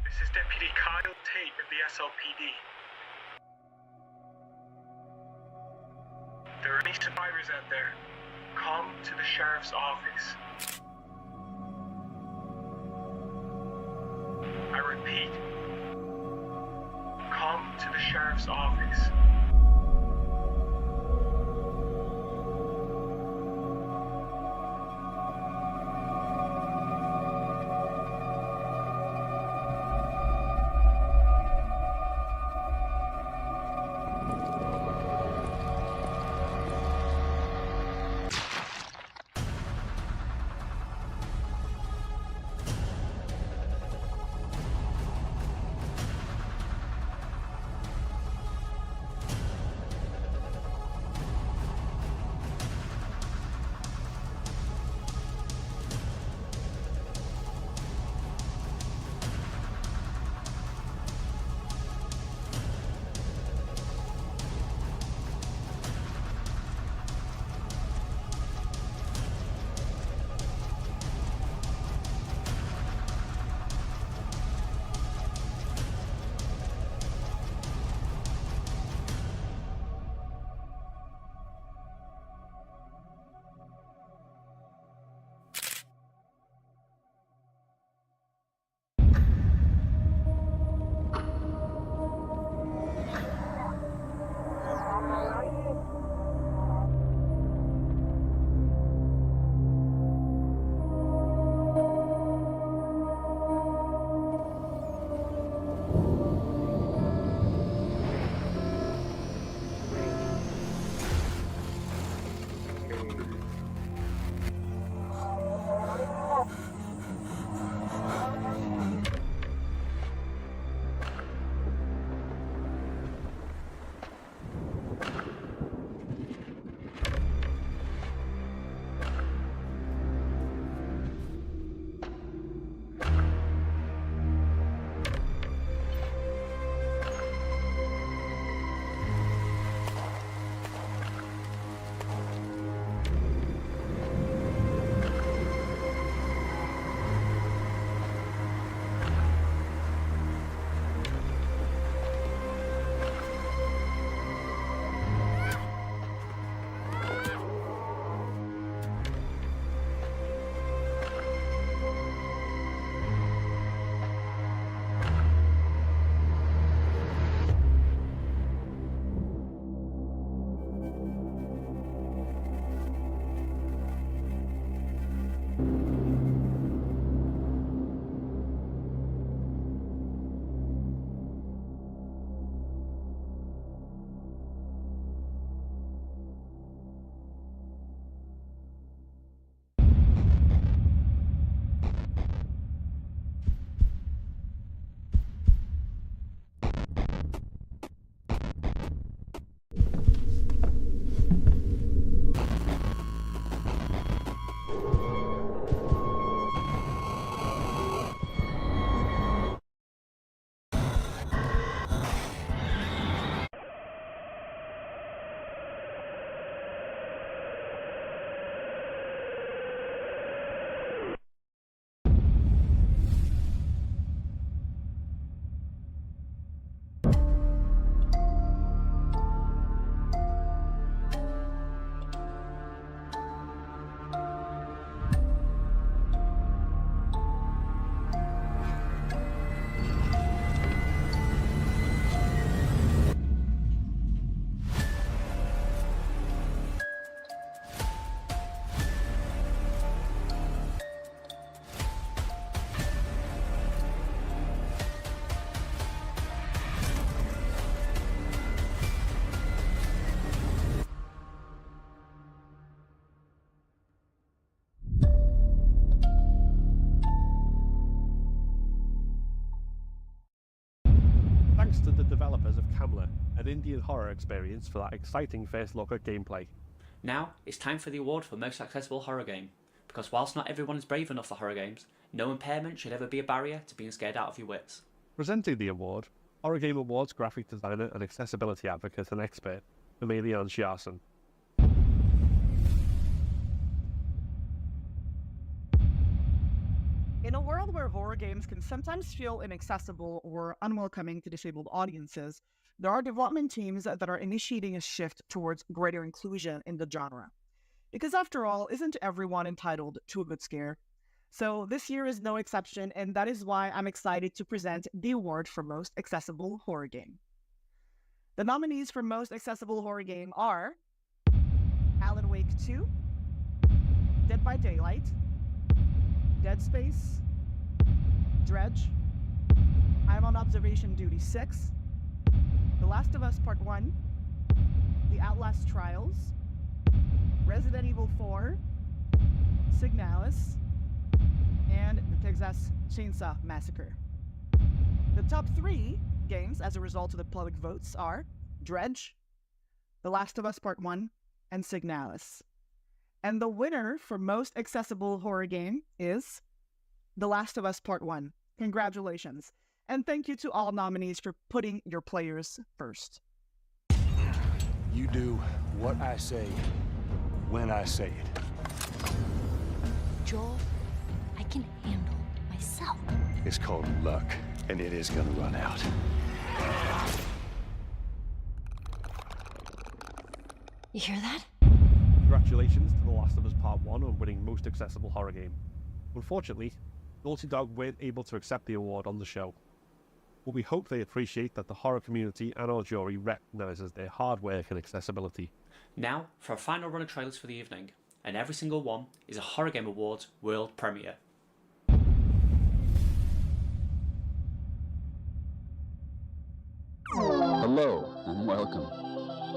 This is Deputy Kyle Tate of the SLPD. If there are any survivors out there, come to the sheriff's office. I repeat, come to the sheriff's office.
to the developers of Camla, an Indian horror experience, for that exciting first look at gameplay.
Now, it's time for the award for most accessible horror game, because whilst not everyone is brave enough for horror games, no impairment should ever be a barrier to being scared out of your wits.
Presenting the award, Horror Game Awards graphic designer and accessibility advocate and expert, Amelia Anschiasen.
In a world where horror games can sometimes feel inaccessible or unwelcoming to disabled audiences, there are development teams that are initiating a shift towards greater inclusion in the genre. Because after all, isn't everyone entitled to a good scare? So this year is no exception, and that is why I'm excited to present the award for Most Accessible Horror Game. The nominees for Most Accessible Horror Game are Alan Wake 2, Dead by Daylight, Dead Space, Dredge, I'm on Observation Duty 6, The Last of Us Part 1, The Outlast Trials, Resident Evil 4, Signalis, and the Texas Chainsaw Massacre. The top 3 games as a result of the public votes are Dredge, The Last of Us Part 1, and Signalis. And the winner for Most Accessible Horror Game is The Last of Us Part 1. Congratulations. And thank you to all nominees for putting your players first.
You do what I say, when I say it.
Joel, I can handle myself.
It's called luck, and it is gonna run out.
You hear that?
Congratulations to The Last of Us Part 1 on winning Most Accessible Horror Game. Unfortunately, Naughty Dog weren't able to accept the award on the show. But we hope they appreciate that the horror community and our jury recognises their hard work and accessibility.
Now, for a final run of trailers for the evening, and every single one is a Horror Game Awards world premiere.
Hello and welcome.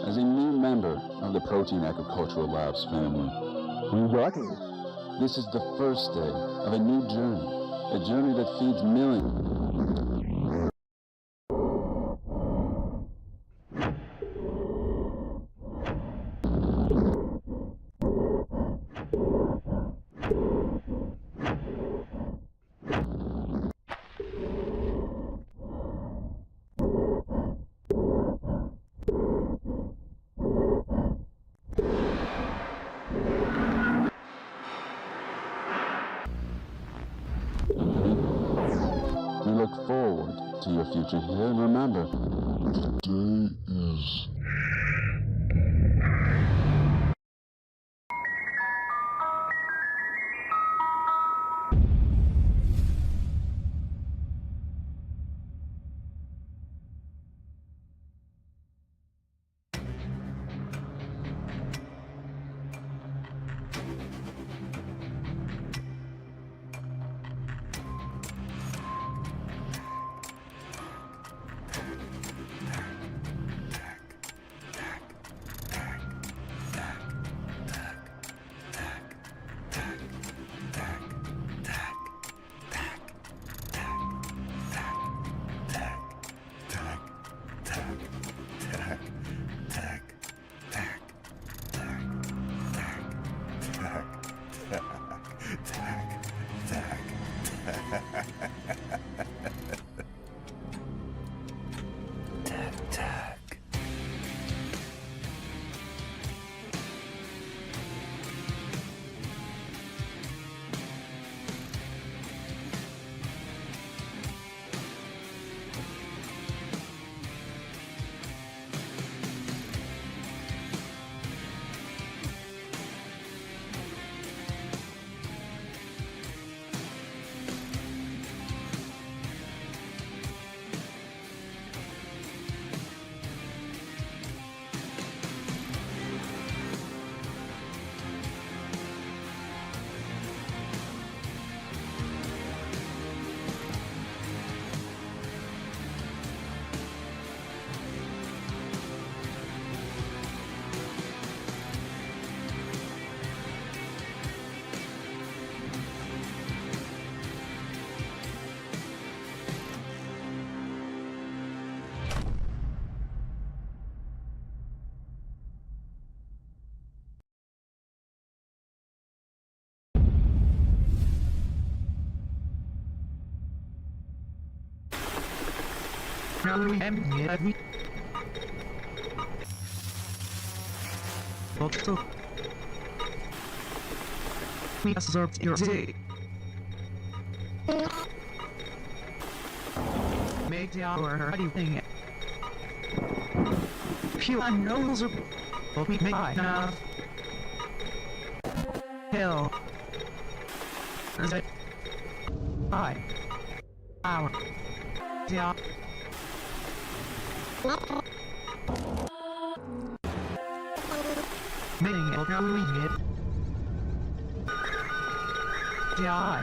As a new member of the Protein Agricultural Labs family, we welcome you. This is the first day of a new journey, a journey that feeds millions. We look forward to your future here, and remember, today is...
Make the hour anything. Few unknowns are what we may have. Hill. Bye. Hour. Yeah. Meaning it'll go read it. Yeah.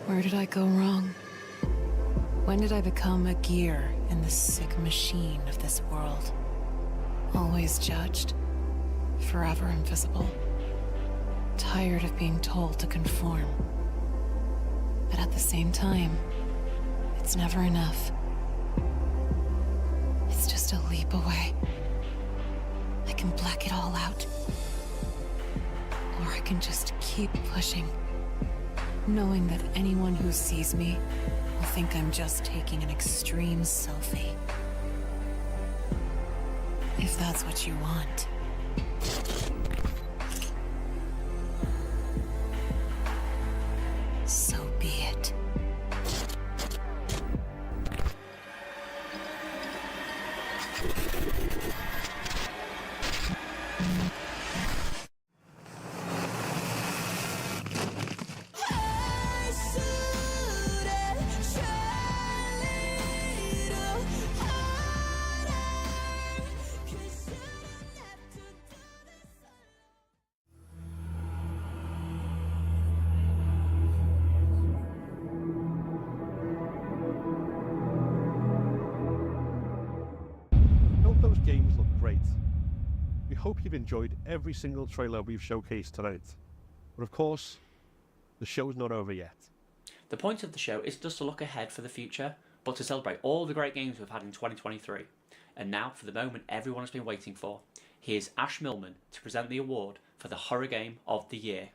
Where did I go wrong? When did I become a gear in the sick machine of this world? Always judged, forever invisible, tired of being told to conform. But at the same time, it's never enough. It's just a leap away. I can black it all out. Or I can just keep pushing, knowing that anyone who sees me will think I'm just taking an extreme selfie. If that's what you want. So be it.
Those games look great. We hope you've enjoyed every single trailer we've showcased tonight. But of course, the show's not over yet.
The point of the show is just to look ahead for the future, but to celebrate all the great games we've had in 2023. And now for the moment everyone has been waiting for. Here's Ash Millman to present the award for the Horror Game of the Year.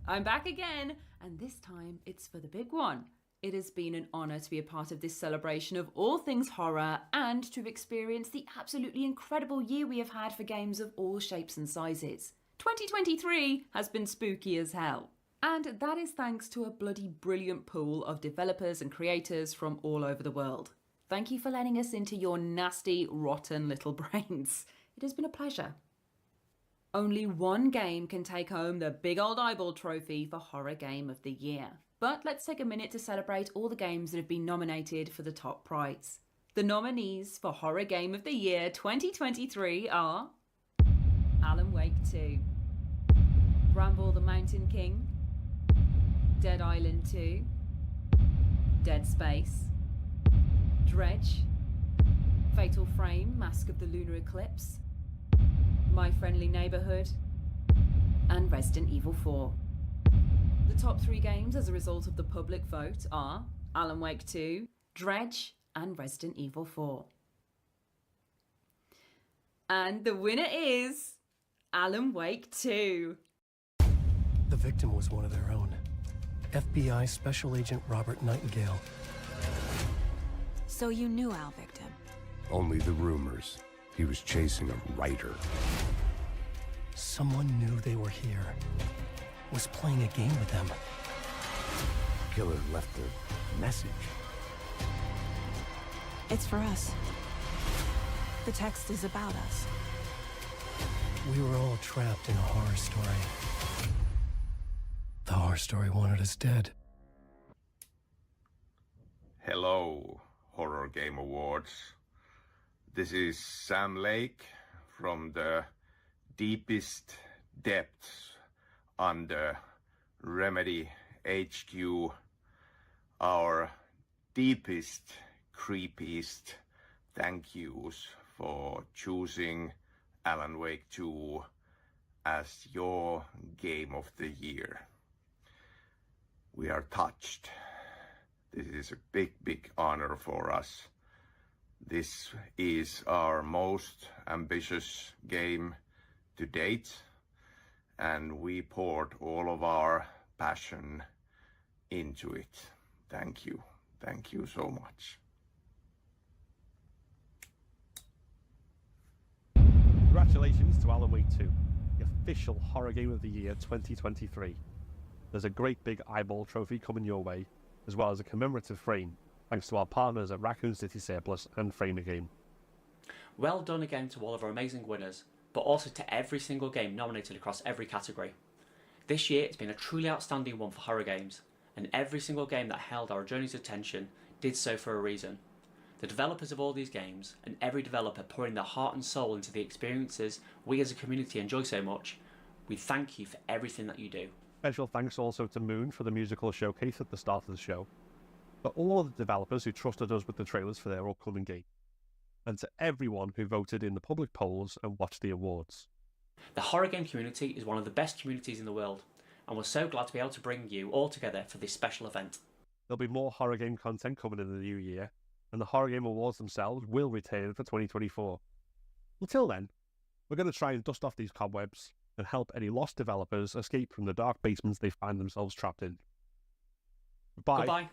I'm back again, and this time it's for the big one. It has been an honour to be a part of this celebration of all things horror and to have experienced the absolutely incredible year we have had for games of all shapes and sizes. 2023 has been spooky as hell. And that is thanks to a bloody brilliant pool of developers and creators from all over the world. Thank you for letting us into your nasty, rotten little brains. It has been a pleasure. Only one game can take home the big old eyeball trophy for Horror Game of the Year. But let's take a minute to celebrate all the games that have been nominated for the top prize. The nominees for Horror Game of the Year 2023 are Alan Wake 2, Bramble the Mountain King, Dead Island 2, Dead Space, Dredge, Fatal Frame, Mask of the Lunar Eclipse, My Friendly Neighborhood, and Resident Evil 4. The top 3 games as a result of the public vote are Alan Wake 2, Dredge, and Resident Evil 4. And the winner is Alan Wake 2.
The victim was one of their own. FBI Special Agent Robert Nightingale.
So you knew Al Victim?
Only the rumors. He was chasing a writer.
Someone knew they were here. Was playing a game with them.
Killer left a message.
It's for us. The text is about us.
We were all trapped in a horror story. The horror story wanted us dead.
Hello, Horror Game Awards. This is Sam Lake from the deepest depths under Remedy HQ. Our deepest, creepiest thank yous for choosing Alan Wake 2 as your game of the year. We are touched. This is a big, big honor for us. This is our most ambitious game to date, and we poured all of our passion into it. Thank you. Thank you so much.
Congratulations to Alan Wake 2, the official Horror Game of the Year 2023. There's a great big eyeball trophy coming your way, as well as a commemorative frame, thanks to our partners at Raccoon City Surplus and Frame the Game.
Well done again to all of our amazing winners, but also to every single game nominated across every category. This year it's been a truly outstanding one for horror games, and every single game that held our journey's attention did so for a reason. The developers of all these games, and every developer pouring their heart and soul into the experiences we as a community enjoy so much, we thank you for everything that you do.
Special thanks also to Moon for the musical showcase at the start of the show, but all of the developers who trusted us with the trailers for their upcoming game, and to everyone who voted in the public polls and watched the awards.
The horror game community is one of the best communities in the world, and we're so glad to be able to bring you all together for this special event.
There'll be more horror game content coming in the new year, and the Horror Game Awards themselves will return for 2024. Until then, we're going to try and dust off these cobwebs and help any lost developers escape from the dark basements they find themselves trapped in. Goodbye.
Goodbye.